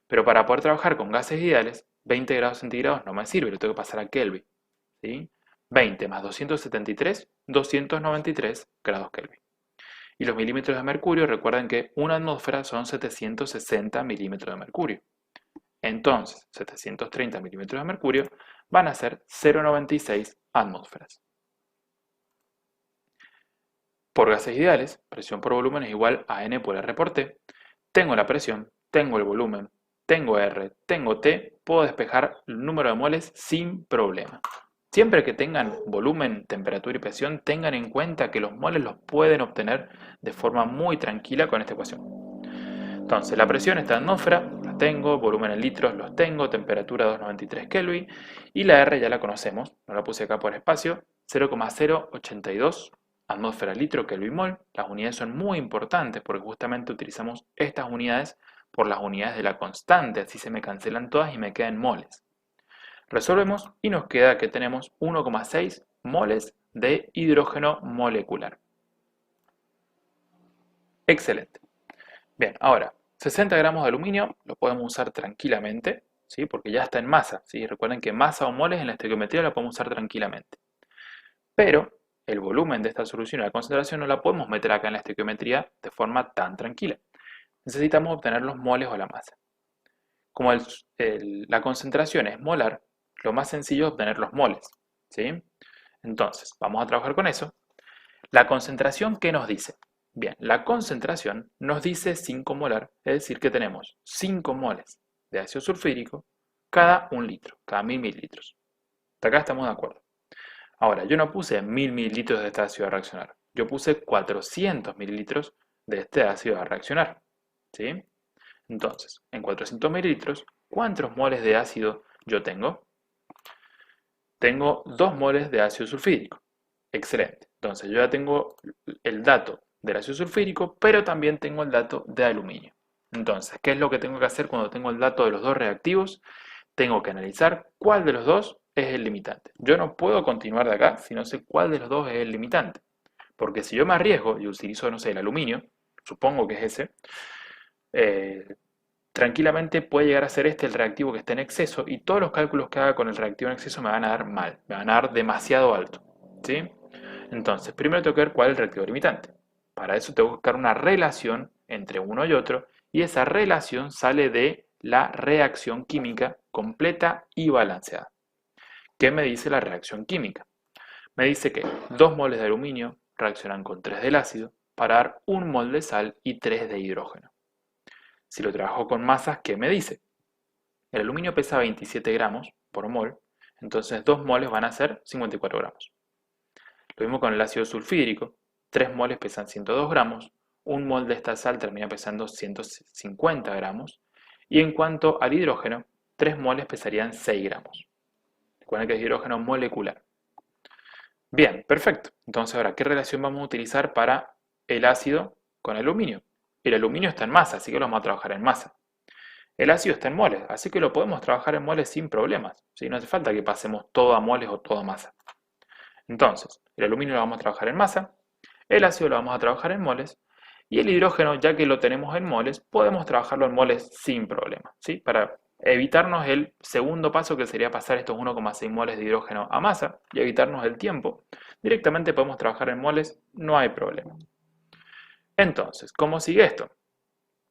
Pero para poder trabajar con gases ideales, 20 grados centígrados no me sirve, lo tengo que pasar a Kelvin, ¿sí? 20 más 273, 293 grados Kelvin. Y los milímetros de mercurio, recuerden que una atmósfera son 760 milímetros de mercurio. Entonces, 730 milímetros de mercurio van a ser 0,96 atmósferas. Por gases ideales, presión por volumen es igual a N por R por T. Tengo la presión, tengo el volumen, tengo R, tengo T, puedo despejar el número de moles sin problema. Siempre que tengan volumen, temperatura y presión, tengan en cuenta que los moles los pueden obtener de forma muy tranquila con esta ecuación. Entonces, la presión está en atmósfera, la tengo, volumen en litros los tengo, temperatura 293 Kelvin, y la R ya la conocemos, no la puse acá por espacio, 0,082 atmósfera litro Kelvin mol. Las unidades son muy importantes porque justamente utilizamos estas unidades por las unidades de la constante, así se me cancelan todas y me quedan moles. Resolvemos y nos queda que tenemos 1,6 moles de hidrógeno molecular. Excelente. Bien, ahora, 60 gramos de aluminio lo podemos usar tranquilamente, ¿sí? Porque ya está en masa, ¿sí? Recuerden que masa o moles en la estequiometría la podemos usar tranquilamente. Pero el volumen de esta solución y la concentración no la podemos meter acá en la estequiometría de forma tan tranquila. Necesitamos obtener los moles o la masa. Como la concentración es molar, lo más sencillo es obtener los moles, ¿sí? Entonces, vamos a trabajar con eso. La concentración, ¿qué nos dice? Bien, la concentración nos dice 5 molar, es decir que tenemos 5 moles de ácido sulfúrico cada 1 litro, cada 1000 mililitros. Hasta acá estamos de acuerdo. Ahora, yo no puse 1000 mililitros de este ácido a reaccionar, yo puse 400 mililitros de este ácido a reaccionar, ¿sí? Entonces, en 400 mililitros, ¿cuántos moles de ácido yo tengo? Tengo 2 moles de ácido sulfúrico. Excelente. Entonces, yo ya tengo el dato del ácido sulfúrico, pero también tengo el dato de aluminio. Entonces, ¿qué es lo que tengo que hacer cuando tengo el dato de los dos reactivos? Tengo que analizar cuál de los dos es el limitante. Yo no puedo continuar de acá si no sé cuál de los dos es el limitante. Porque si yo me arriesgo y utilizo, no sé, el aluminio, supongo que es ese, tranquilamente puede llegar a ser este el reactivo que esté en exceso y todos los cálculos que haga con el reactivo en exceso me van a dar mal, me van a dar demasiado alto, ¿sí? Entonces, primero tengo que ver cuál es el reactivo limitante. Para eso tengo que buscar una relación entre uno y otro y esa relación sale de la reacción química completa y balanceada. ¿Qué me dice la reacción química? Me dice que 2 moles de aluminio reaccionan con 3 del ácido para dar 1 mol de sal y 3 de hidrógeno. Si lo trabajo con masas, ¿qué me dice? El aluminio pesa 27 gramos por mol, entonces 2 moles van a ser 54 gramos. Lo mismo con el ácido sulfúrico, 3 moles pesan 102 gramos, 1 mol de esta sal termina pesando 150 gramos Y en cuanto al hidrógeno, 3 moles pesarían 6 gramos. Recuerden que es hidrógeno molecular. Bien, perfecto. Entonces ahora, ¿qué relación vamos a utilizar para el ácido con el aluminio? El aluminio está en masa, así que lo vamos a trabajar en masa. El ácido está en moles, así que lo podemos trabajar en moles sin problemas, ¿sí? No hace falta que pasemos todo a moles o todo a masa. Entonces, el aluminio lo vamos a trabajar en masa, el ácido lo vamos a trabajar en moles, y el hidrógeno, ya que lo tenemos en moles, podemos trabajarlo en moles sin problema, ¿sí? Para evitarnos el segundo paso, que sería pasar estos 1,6 moles de hidrógeno a masa, y evitarnos el tiempo, directamente podemos trabajar en moles, no hay problema. Entonces, ¿cómo sigue esto?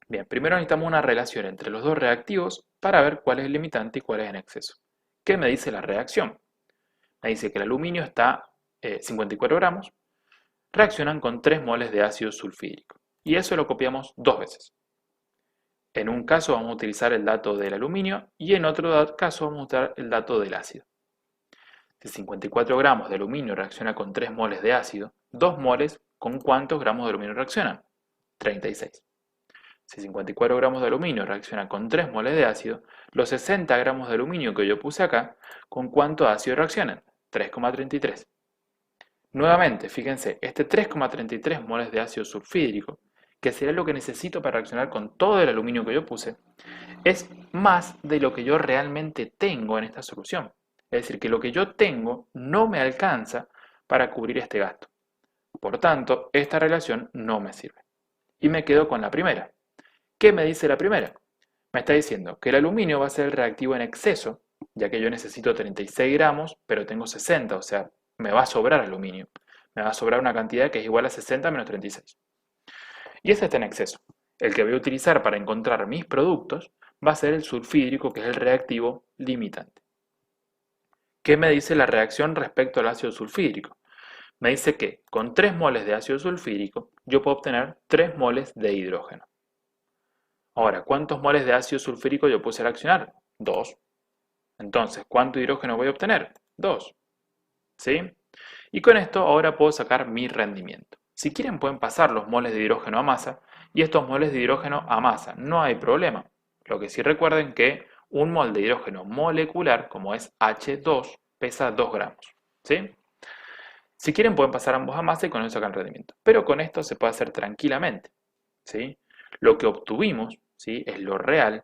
Bien, primero necesitamos una relación entre los dos reactivos para ver cuál es el limitante y cuál es en exceso. ¿Qué me dice la reacción? Me dice que el aluminio está 54 gramos, reaccionan con 3 moles de ácido sulfídrico. Y eso lo copiamos 2 veces. En un caso vamos a utilizar el dato del aluminio y en otro caso vamos a utilizar el dato del ácido. Si 54 gramos de aluminio reacciona con 3 moles de ácido, 2 moles, ¿con cuántos gramos de aluminio reaccionan? 36. Si 54 gramos de aluminio reacciona con 3 moles de ácido, los 60 gramos de aluminio que yo puse acá, ¿con cuánto ácido reaccionan? 3,33. Nuevamente, fíjense, este 3,33 moles de ácido sulfídrico, que será lo que necesito para reaccionar con todo el aluminio que yo puse, es más de lo que yo realmente tengo en esta solución. Es decir, que lo que yo tengo no me alcanza para cubrir este gasto. Por tanto, esta relación no me sirve. Y me quedo con la primera. ¿Qué me dice la primera? Me está diciendo que el aluminio va a ser el reactivo en exceso, ya que yo necesito 36 gramos, pero tengo 60, o sea, me va a sobrar aluminio. Me va a sobrar una cantidad que es igual a 60 menos 36. Y ese está en exceso. El que voy a utilizar para encontrar mis productos va a ser el sulfídrico, que es el reactivo limitante. ¿Qué me dice la reacción respecto al ácido sulfídrico? Me dice que con 3 moles de ácido sulfídrico yo puedo obtener 3 moles de hidrógeno. Ahora, ¿cuántos moles de ácido sulfúrico yo puse a reaccionar? 2. Entonces, ¿cuánto hidrógeno voy a obtener? 2. ¿Sí? Y con esto ahora puedo sacar mi rendimiento. Si quieren pueden pasar los moles de hidrógeno a masa y estos moles de hidrógeno a masa. No hay problema. Lo que sí recuerden que un mol de hidrógeno molecular, como es H2, pesa 2 gramos. ¿Sí? Si quieren pueden pasar ambos a masa y con eso sacan rendimiento. Pero con esto se puede hacer tranquilamente. ¿Sí? Lo que obtuvimos, ¿sí?, es lo real,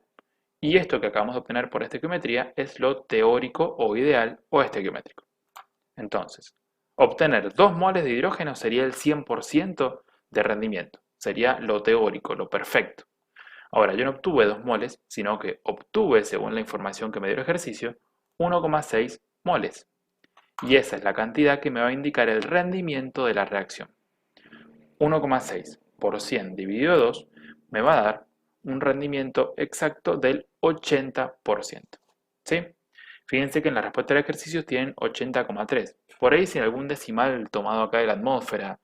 y esto que acabamos de obtener por estequiometría es lo teórico o ideal o estequiométrico. Entonces, obtener 2 moles de hidrógeno sería el 100% de rendimiento, sería lo teórico, lo perfecto. Ahora, yo no obtuve 2 moles, sino que obtuve, según la información que me dio el ejercicio, 1,6 moles. Y esa es la cantidad que me va a indicar el rendimiento de la reacción. 1,6 por 100 dividido 2 me va a dar un rendimiento exacto del 80%. ¿Sí? Fíjense que en la respuesta del ejercicio tienen 80,3. Por ahí si en algún decimal tomado acá de la atmósfera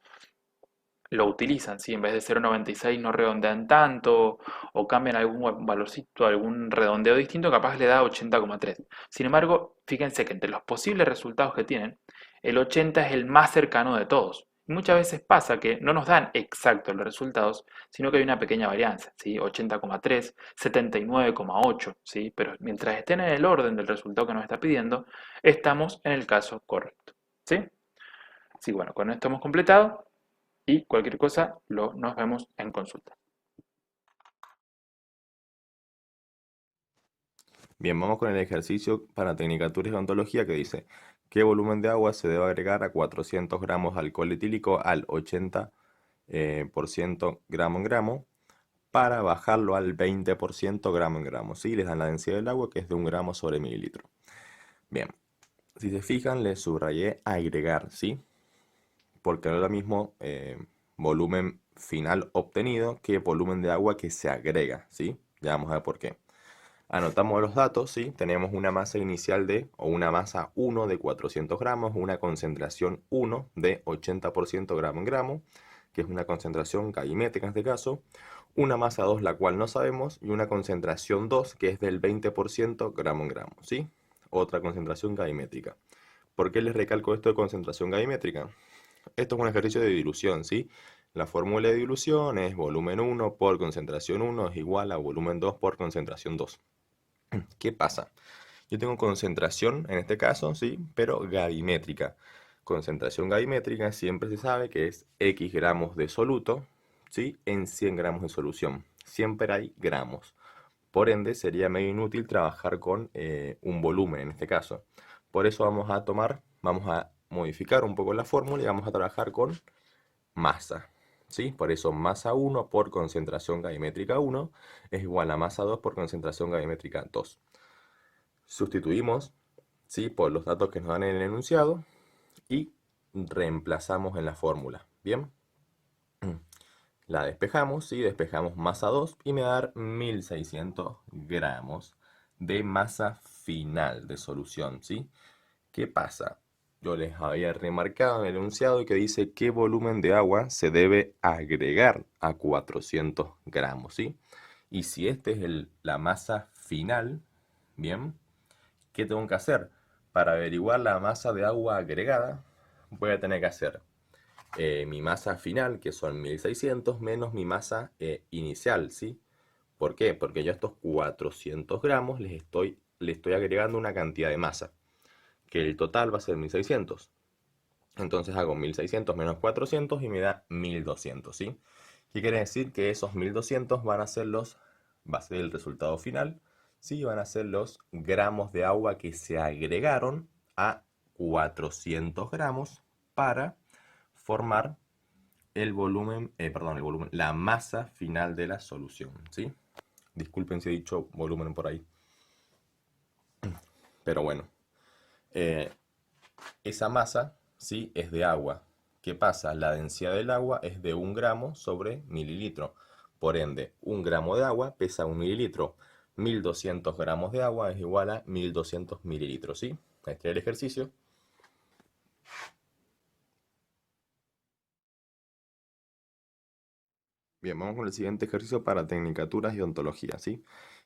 lo utilizan, ¿sí? En vez de 0,96 no redondean tanto o cambian algún valorcito, algún redondeo distinto, capaz le da 80,3. Sin embargo, fíjense que entre los posibles resultados que tienen, el 80 es el más cercano de todos. Y muchas veces pasa que no nos dan exactos los resultados, sino que hay una pequeña varianza, ¿sí? 80,3, 79,8, ¿sí? Pero mientras estén en el orden del resultado que nos está pidiendo, estamos en el caso correcto, ¿sí? Sí, bueno, con esto hemos completado y cualquier cosa nos vemos en consulta. Bien, vamos con el ejercicio para Tecnicatura y Odontología que dice: ¿qué volumen de agua se debe agregar a 400 gramos de alcohol etílico al 80% gramo en gramo para bajarlo al 20% gramo en gramo? ¿Sí? Les dan la densidad del agua, que es de 1 gramo sobre mililitro. Bien, si se fijan, les subrayé agregar, ¿sí? Porque no es lo mismo volumen final obtenido que volumen de agua que se agrega, ¿sí? Ya vamos a ver por qué. Anotamos los datos, ¿sí? Tenemos una masa inicial o una masa 1 de 400 gramos, una concentración 1 de 80% gramo en gramo, que es una concentración gaimétrica en este caso, una masa 2, la cual no sabemos, y una concentración 2, que es del 20% gramo en gramo, ¿sí? Otra concentración gaimétrica. ¿Por qué les recalco esto de concentración gaimétrica? Esto es un ejercicio de dilución, ¿sí? La fórmula de dilución es volumen 1 por concentración 1 es igual a volumen 2 por concentración 2. ¿Qué pasa? Yo tengo concentración, en este caso, sí, pero gravimétrica. Concentración gravimétrica siempre se sabe que es X gramos de soluto, ¿sí? En 100 gramos de solución. Siempre hay gramos. Por ende, sería medio inútil trabajar con un volumen en este caso. Por eso vamos a modificar un poco la fórmula y vamos a trabajar con masa. ¿Sí? Por eso masa 1 por concentración gravimétrica 1 es igual a masa 2 por concentración gravimétrica 2. Sustituimos, ¿sí?, por los datos que nos dan en el enunciado y reemplazamos en la fórmula. ¿Bien? La despejamos, ¿sí? Despejamos masa 2 y me va a dar 1600 gramos de masa final de solución, ¿sí? ¿Qué pasa? Yo les había remarcado en el enunciado que dice qué volumen de agua se debe agregar a 400 gramos, ¿sí? Y si esta es la masa final, ¿bien? ¿Qué tengo que hacer? Para averiguar la masa de agua agregada, voy a tener que hacer mi masa final, que son 1600, menos mi masa inicial, ¿sí? ¿Por qué? Porque yo a estos 400 gramos le estoy agregando una cantidad de masa, que el total va a ser 1600. Entonces hago 1600 menos 400 y me da 1200, ¿sí? ¿Qué quiere decir? Que esos 1200 va a ser el resultado final, ¿sí? Van a ser los gramos de agua que se agregaron a 400 gramos para formar la masa final de la solución, ¿sí? Disculpen si he dicho volumen por ahí. Pero bueno, esa masa, ¿sí?, es de agua. ¿Qué pasa? La densidad del agua es de 1 gramo sobre mililitro. Por ende, 1 gramo de agua pesa 1 mililitro. 1200 gramos de agua es igual a 1200 mililitros, ¿sí? Este es el ejercicio. Bien, vamos con el siguiente ejercicio para tecnicaturas y ontología, ¿sí?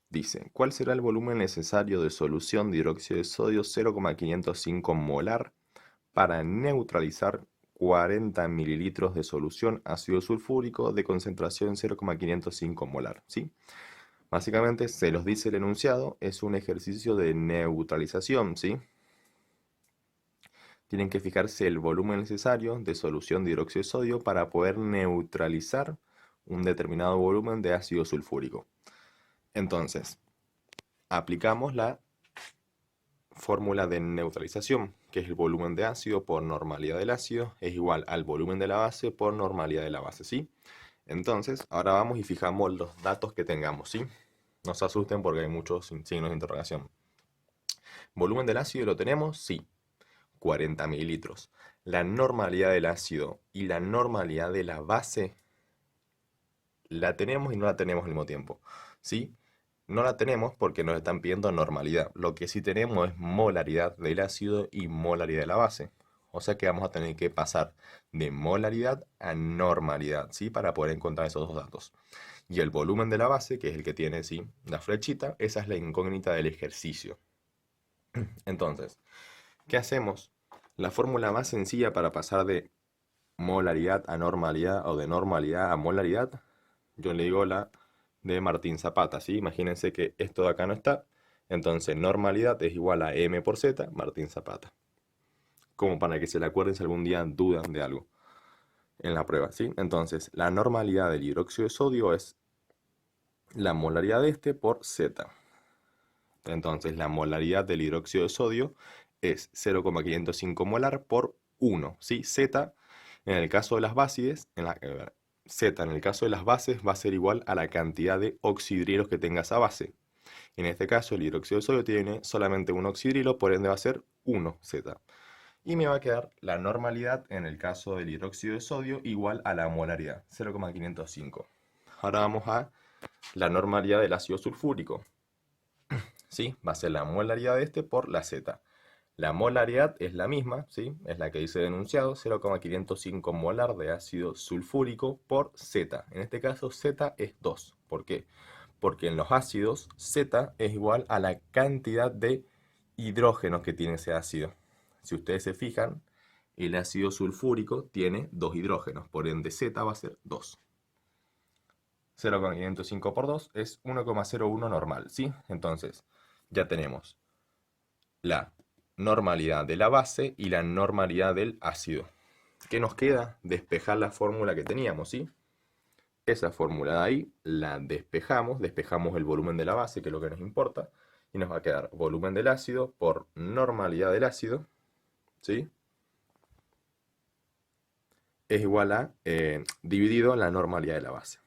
Dice, ¿cuál será el volumen necesario de solución de hidróxido de sodio 0,505 molar para neutralizar 40 mililitros de solución ácido sulfúrico de concentración 0,505 molar, ¿sí? Básicamente, se los dice el enunciado, es un ejercicio de neutralización, ¿sí? Tienen que fijarse el volumen necesario de solución de hidróxido de sodio para poder neutralizar un determinado volumen de ácido sulfúrico. Entonces, aplicamos la fórmula de neutralización, que es el volumen de ácido por normalidad del ácido, es igual al volumen de la base por normalidad de la base, ¿sí? Entonces, ahora vamos y fijamos los datos que tengamos, ¿sí? No se asusten porque hay muchos signos de interrogación. ¿Volumen del ácido lo tenemos? Sí, 40 mililitros. La normalidad del ácido y la normalidad de la base la tenemos y no la tenemos al mismo tiempo, ¿sí? No la tenemos porque nos están pidiendo normalidad. Lo que sí tenemos es molaridad del ácido y molaridad de la base. O sea que vamos a tener que pasar de molaridad a normalidad, ¿sí? Para poder encontrar esos dos datos. Y el volumen de la base, que es el que tiene, ¿sí?, la flechita, esa es la incógnita del ejercicio. Entonces, ¿qué hacemos? La fórmula más sencilla para pasar de molaridad a normalidad o de normalidad a molaridad, yo le digo la de Martín Zapata, ¿sí? Imagínense que esto de acá no está, entonces normalidad es igual a M por Z, Martín Zapata. Como para que se le acuerden si algún día dudan de algo en la prueba, ¿sí? Entonces, la normalidad del hidróxido de sodio es la molaridad de este por Z. Entonces, la molaridad del hidróxido de sodio es 0,505 molar por 1, ¿sí? Z, en el caso de las bases, Z en el caso de las bases va a ser igual a la cantidad de oxidrilos que tenga esa base. En este caso el hidróxido de sodio tiene solamente un oxidrilo, por ende va a ser 1Z. Y me va a quedar la normalidad en el caso del hidróxido de sodio igual a la molaridad, 0,505. Ahora vamos a la normalidad del ácido sulfúrico. ¿Sí? Va a ser la molaridad de este por la Z. La molaridad es la misma, ¿sí? Es la que dice el enunciado, 0,505 molar de ácido sulfúrico por Z. En este caso Z es 2. ¿Por qué? Porque en los ácidos Z es igual a la cantidad de hidrógenos que tiene ese ácido. Si ustedes se fijan, El ácido sulfúrico tiene 2 hidrógenos, por ende Z va a ser 2. 0,505 por 2 es 1,01 normal, ¿sí? Entonces, ya tenemos la normalidad de la base y la normalidad del ácido. ¿Qué nos queda? Despejar la fórmula que teníamos, ¿sí? Esa fórmula de ahí la despejamos el volumen de la base, que es lo que nos importa, y nos va a quedar volumen del ácido por normalidad del ácido, ¿sí? Es igual a dividido la normalidad de la base.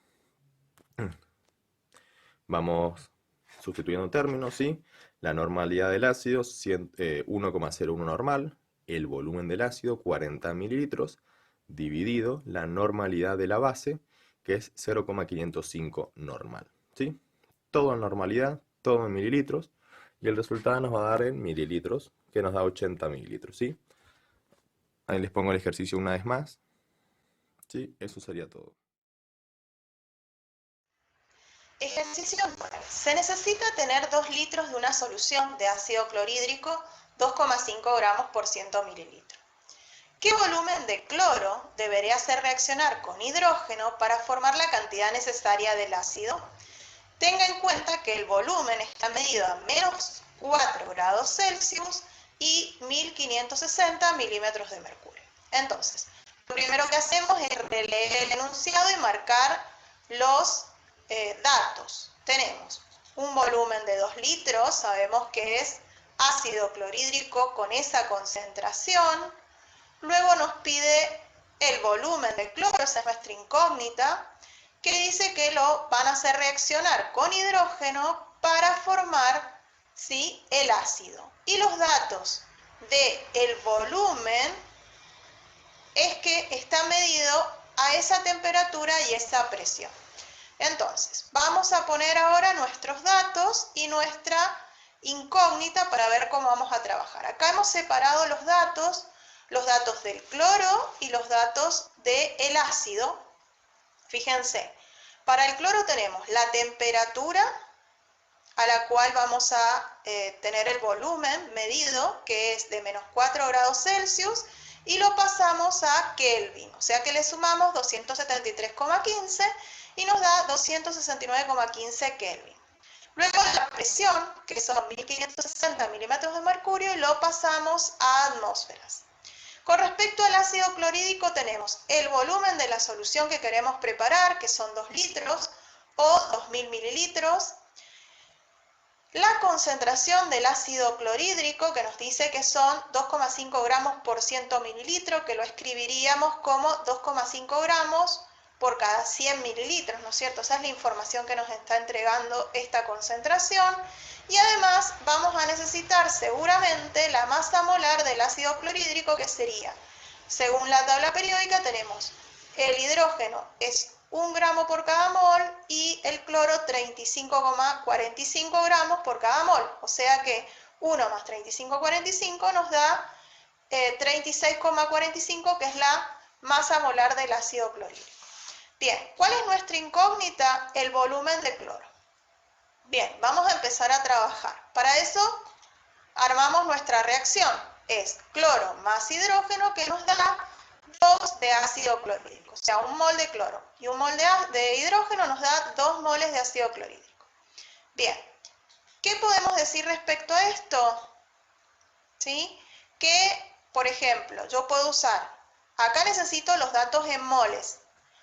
Vamos sustituyendo términos, ¿sí? La normalidad del ácido, 1,01 normal, el volumen del ácido, 40 mililitros, dividido la normalidad de la base, que es 0,505 normal, ¿sí? Todo en normalidad, todo en mililitros, y el resultado nos va a dar en mililitros, que nos da 80 mililitros, ¿sí? Ahí les pongo el ejercicio una vez más, ¿sí? Eso sería todo. Ejercicio 9. Se necesita tener 2 litros de una solución de ácido clorhídrico, 2,5 gramos por 100 mililitros. ¿Qué volumen de cloro debería hacer reaccionar con hidrógeno para formar la cantidad necesaria del ácido? Tenga en cuenta que el volumen está medido a menos 4 grados Celsius y 1560 milímetros de mercurio. Entonces, lo primero que hacemos es releer el enunciado y marcar los datos. Tenemos un volumen de 2 litros, sabemos que es ácido clorhídrico con esa concentración. Luego nos pide el volumen de cloro, esa es nuestra incógnita, que dice que lo van a hacer reaccionar con hidrógeno para formar, ¿sí?, el ácido. Y los datos del volumen es que está medido a esa temperatura y esa presión. Entonces, vamos a poner ahora nuestros datos y nuestra incógnita para ver cómo vamos a trabajar. Acá hemos separado los datos del cloro y los datos del ácido. Fíjense, para el cloro tenemos la temperatura a la cual vamos a tener el volumen medido, que es de menos 4 grados Celsius, y lo pasamos a Kelvin, o sea que le sumamos 273,15 y nos da 269,15 Kelvin. Luego la presión, que son 1560 milímetros de mercurio, y lo pasamos a atmósferas. Con respecto al ácido clorhídrico tenemos el volumen de la solución que queremos preparar, que son 2 litros o 2000 mililitros. La concentración del ácido clorhídrico, que nos dice que son 2,5 gramos por 100 mililitros, que lo escribiríamos como 2,5 gramos por cada 100 mililitros, ¿no es cierto? Esa es la información que nos está entregando esta concentración. Y además vamos a necesitar seguramente la masa molar del ácido clorhídrico, que sería, según la tabla periódica, tenemos el hidrógeno es 1 gramo por cada mol y el cloro 35,45 gramos por cada mol. O sea que 1 más 35,45 nos da 36,45, que es la masa molar del ácido clorhídrico. Bien, ¿cuál es nuestra incógnita? El volumen de cloro. Bien, vamos a empezar a trabajar. Para eso armamos nuestra reacción. Es cloro más hidrógeno, que nos da 2 de ácido clorhídrico. O sea, 1 mol de cloro y 1 mol de hidrógeno nos da 2 moles de ácido clorhídrico. Bien, ¿qué podemos decir respecto a esto? ¿Sí? Que, por ejemplo, yo puedo usar, acá necesito los datos en moles.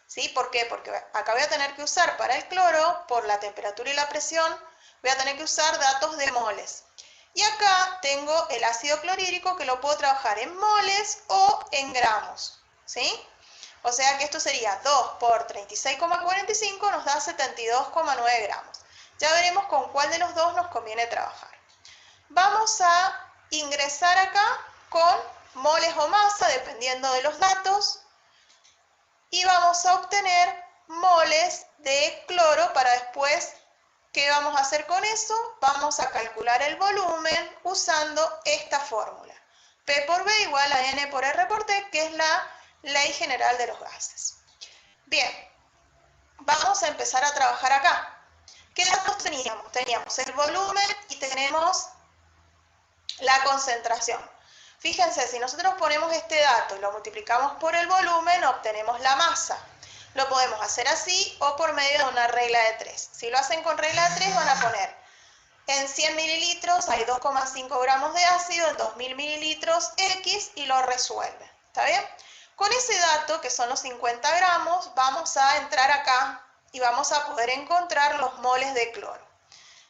¿Sí? ¿Por qué? Porque acá voy a tener que usar para el cloro, por la temperatura y la presión, voy a tener que usar datos de moles. Y acá tengo el ácido clorhídrico, que lo puedo trabajar en moles o en gramos. ¿Sí? O sea que esto sería 2 por 36,45 nos da 72,9 gramos. Ya veremos con cuál de los dos nos conviene trabajar. Vamos a ingresar acá con moles o masa, dependiendo de los datos. Y vamos a obtener moles de cloro para después, ¿qué vamos a hacer con eso? Vamos a calcular el volumen usando esta fórmula. P por B igual a N por R por T, que es la ley general de los gases. Bien, vamos a empezar a trabajar acá. ¿Qué datos teníamos? Teníamos el volumen y tenemos la concentración. Fíjense, si nosotros ponemos este dato y lo multiplicamos por el volumen, obtenemos la masa. Lo podemos hacer así o por medio de una regla de 3. Si lo hacen con regla de 3 van a poner en 100 mililitros hay 2,5 gramos de ácido, en 2000 mililitros X y lo resuelven. ¿Está bien? Con ese dato, que son los 50 gramos, vamos a entrar acá y vamos a poder encontrar los moles de cloro.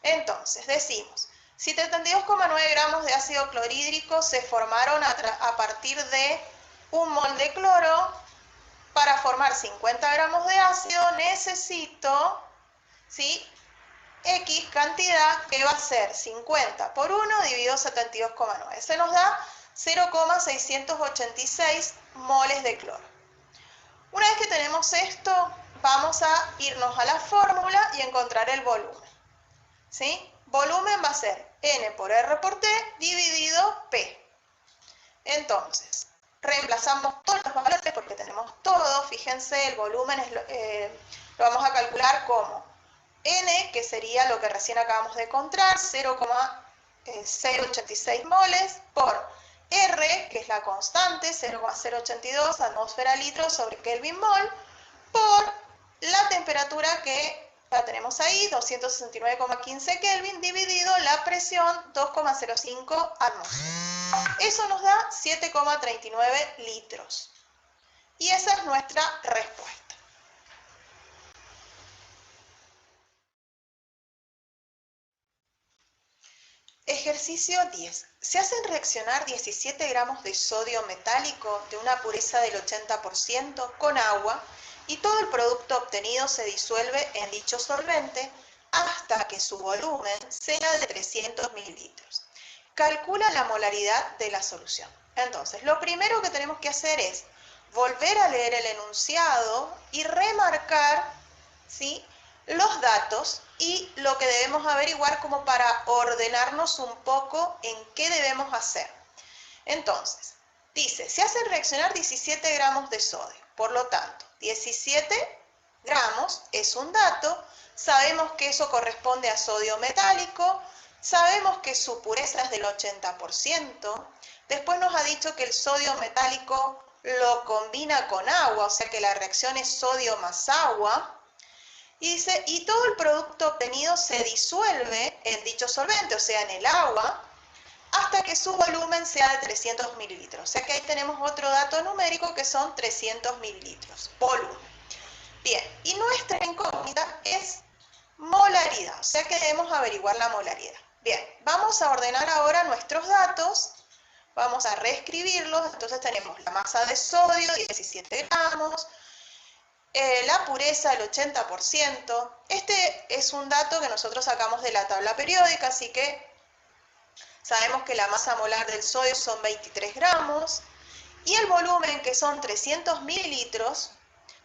Entonces, decimos, si 72,9 gramos de ácido clorhídrico se formaron a partir de un mol de cloro, para formar 50 gramos de ácido necesito, ¿sí?, X cantidad que va a ser 50 por 1 dividido 72,9. Se nos da 0,686 moles de cloro. Una vez que tenemos esto, vamos a irnos a la fórmula y encontrar el volumen. ¿Sí? Volumen va a ser N por R por T dividido P. Entonces, reemplazamos todos los valores porque tenemos todo. Fíjense, el volumen lo vamos a calcular como N, que sería lo que recién acabamos de encontrar, 0,086 moles, por R, que es la constante, 0,082 atmósfera litro sobre Kelvin mol, por la temperatura que la tenemos ahí, 269,15 Kelvin, dividido la presión, 2,05 atmósferas. Eso nos da 7,39 litros. Y esa es nuestra respuesta. Ejercicio 10. Se hacen reaccionar 17 gramos de sodio metálico de una pureza del 80% con agua y todo el producto obtenido se disuelve en dicho solvente hasta que su volumen sea de 300 mililitros. Calcula la molaridad de la solución. Entonces, lo primero que tenemos que hacer es volver a leer el enunciado y remarcar, ¿sí?, los datos y lo que debemos averiguar como para ordenarnos un poco en qué debemos hacer. Entonces, dice, se hace reaccionar 17 gramos de sodio. Por lo tanto, 17 gramos es un dato. Sabemos que eso corresponde a sodio metálico. Sabemos que su pureza es del 80%. Después nos ha dicho que el sodio metálico lo combina con agua, o sea que la reacción es sodio más agua. Y dice, y todo el producto obtenido se disuelve en dicho solvente, o sea, en el agua, hasta que su volumen sea de 300 mililitros. O sea que ahí tenemos otro dato numérico que son 300 mililitros, volumen. Bien, y nuestra incógnita es molaridad, o sea que debemos averiguar la molaridad. Bien, vamos a ordenar ahora nuestros datos, vamos a reescribirlos. Entonces tenemos la masa de sodio, 17 gramos, la pureza del 80%. Este es un dato que nosotros sacamos de la tabla periódica, así que sabemos que la masa molar del sodio son 23 gramos y el volumen, que son 300 mililitros,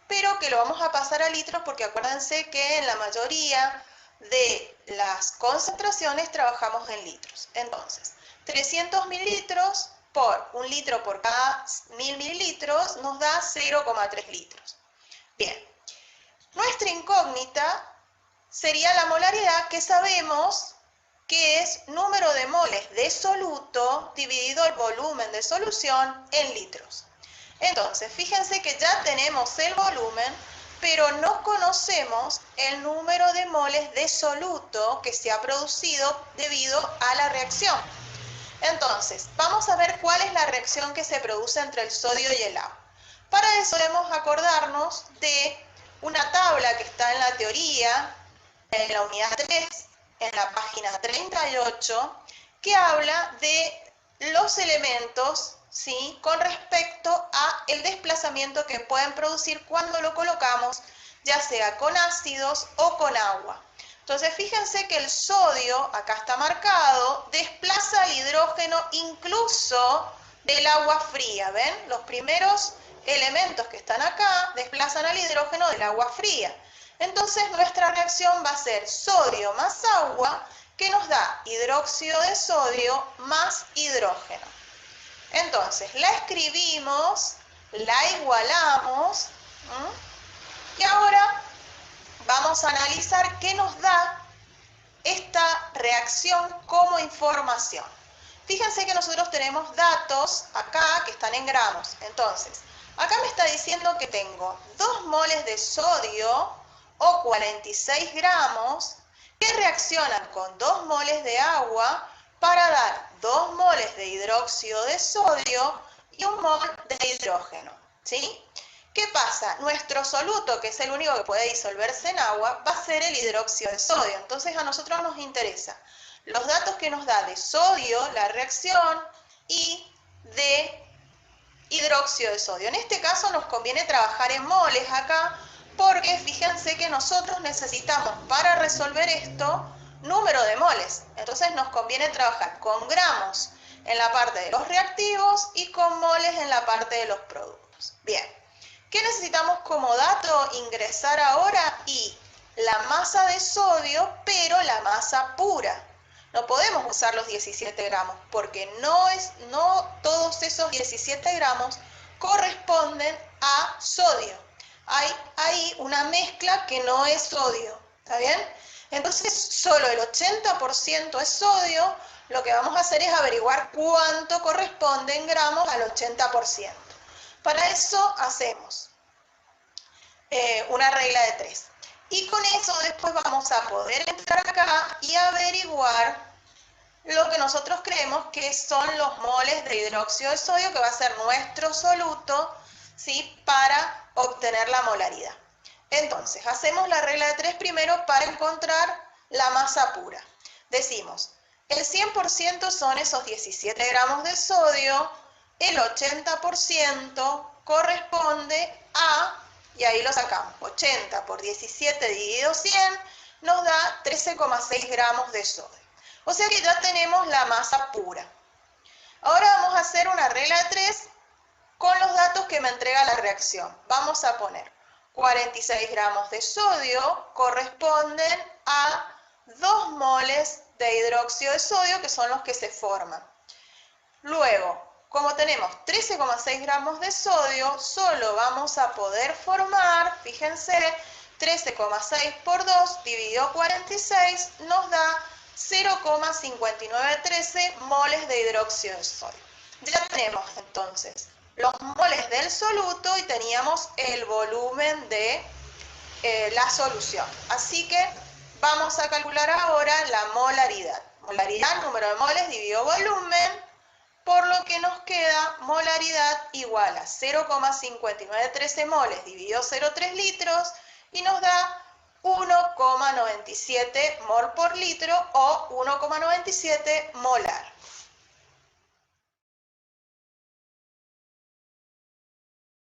pero que lo vamos a pasar a litros porque acuérdense que en la mayoría de las concentraciones trabajamos en litros. Entonces, 300 mililitros por 1 litro por cada 1000 mililitros nos da 0,3 litros. Bien, nuestra incógnita sería la molaridad, que sabemos que es número de moles de soluto dividido el volumen de solución en litros. Entonces, fíjense que ya tenemos el volumen, pero no conocemos el número de moles de soluto que se ha producido debido a la reacción. Entonces, vamos a ver cuál es la reacción que se produce entre el sodio y el agua. Para eso debemos acordarnos de una tabla que está en la teoría, en la unidad 3, en la página 38, que habla de los elementos, ¿sí?, con respecto a el desplazamiento que pueden producir cuando lo colocamos, ya sea con ácidos o con agua. Entonces, fíjense que el sodio, acá está marcado, desplaza el hidrógeno incluso del agua fría. ¿Ven? Los primeros elementos que están acá desplazan al hidrógeno del agua fría. Entonces, nuestra reacción va a ser sodio más agua, que nos da hidróxido de sodio más hidrógeno. Entonces, la escribimos, la igualamos, y ahora vamos a analizar qué nos da esta reacción como información. Fíjense que nosotros tenemos datos acá que están en gramos. Entonces, acá me está diciendo que tengo 2 moles de sodio o 46 gramos que reaccionan con 2 moles de agua para dar 2 moles de hidróxido de sodio y 1 mol de hidrógeno, ¿sí? ¿Qué pasa? Nuestro soluto, que es el único que puede disolverse en agua, va a ser el hidróxido de sodio. Entonces a nosotros nos interesa los datos que nos da de sodio, la reacción, y de hidróxido de sodio. En este caso nos conviene trabajar en moles acá, porque fíjense que nosotros necesitamos para resolver esto número de moles. Entonces nos conviene trabajar con gramos en la parte de los reactivos y con moles en la parte de los productos. Bien, ¿qué necesitamos como dato ingresar ahora? Y la masa de sodio, pero la masa pura. No podemos usar los 17 gramos porque no todos esos 17 gramos corresponden a sodio. Hay ahí una mezcla que no es sodio, ¿está bien? Entonces solo el 80% es sodio. Lo que vamos a hacer es averiguar cuánto corresponde en gramos al 80%. Para eso hacemos una regla de 3. Y con eso después vamos a poder entrar acá y averiguar lo que nosotros creemos que son los moles de hidróxido de sodio, que va a ser nuestro soluto, ¿sí? Para obtener la molaridad. Entonces, hacemos la regla de 3 primero para encontrar la masa pura. Decimos, el 100% son esos 17 gramos de sodio, el 80% corresponde a, y ahí lo sacamos, 80 por 17 dividido 100 nos da 13,6 gramos de sodio. O sea que ya tenemos la masa pura. Ahora vamos a hacer una regla de 3 con los datos que me entrega la reacción. Vamos a poner 46 gramos de sodio corresponden a 2 moles de hidróxido de sodio, que son los que se forman. Luego, como tenemos 13,6 gramos de sodio, solo vamos a poder formar, fíjense, 13,6 por 2 dividido 46 nos da 0,5913 moles de hidróxido de sodio. Ya tenemos entonces los moles del soluto y teníamos el volumen de la solución. Así que vamos a calcular ahora la molaridad. Molaridad, número de moles dividido volumen, por lo que nos queda molaridad igual a 0,5913 moles dividido 0,3 litros y nos da 1,97 mol por litro o 1,97 molar.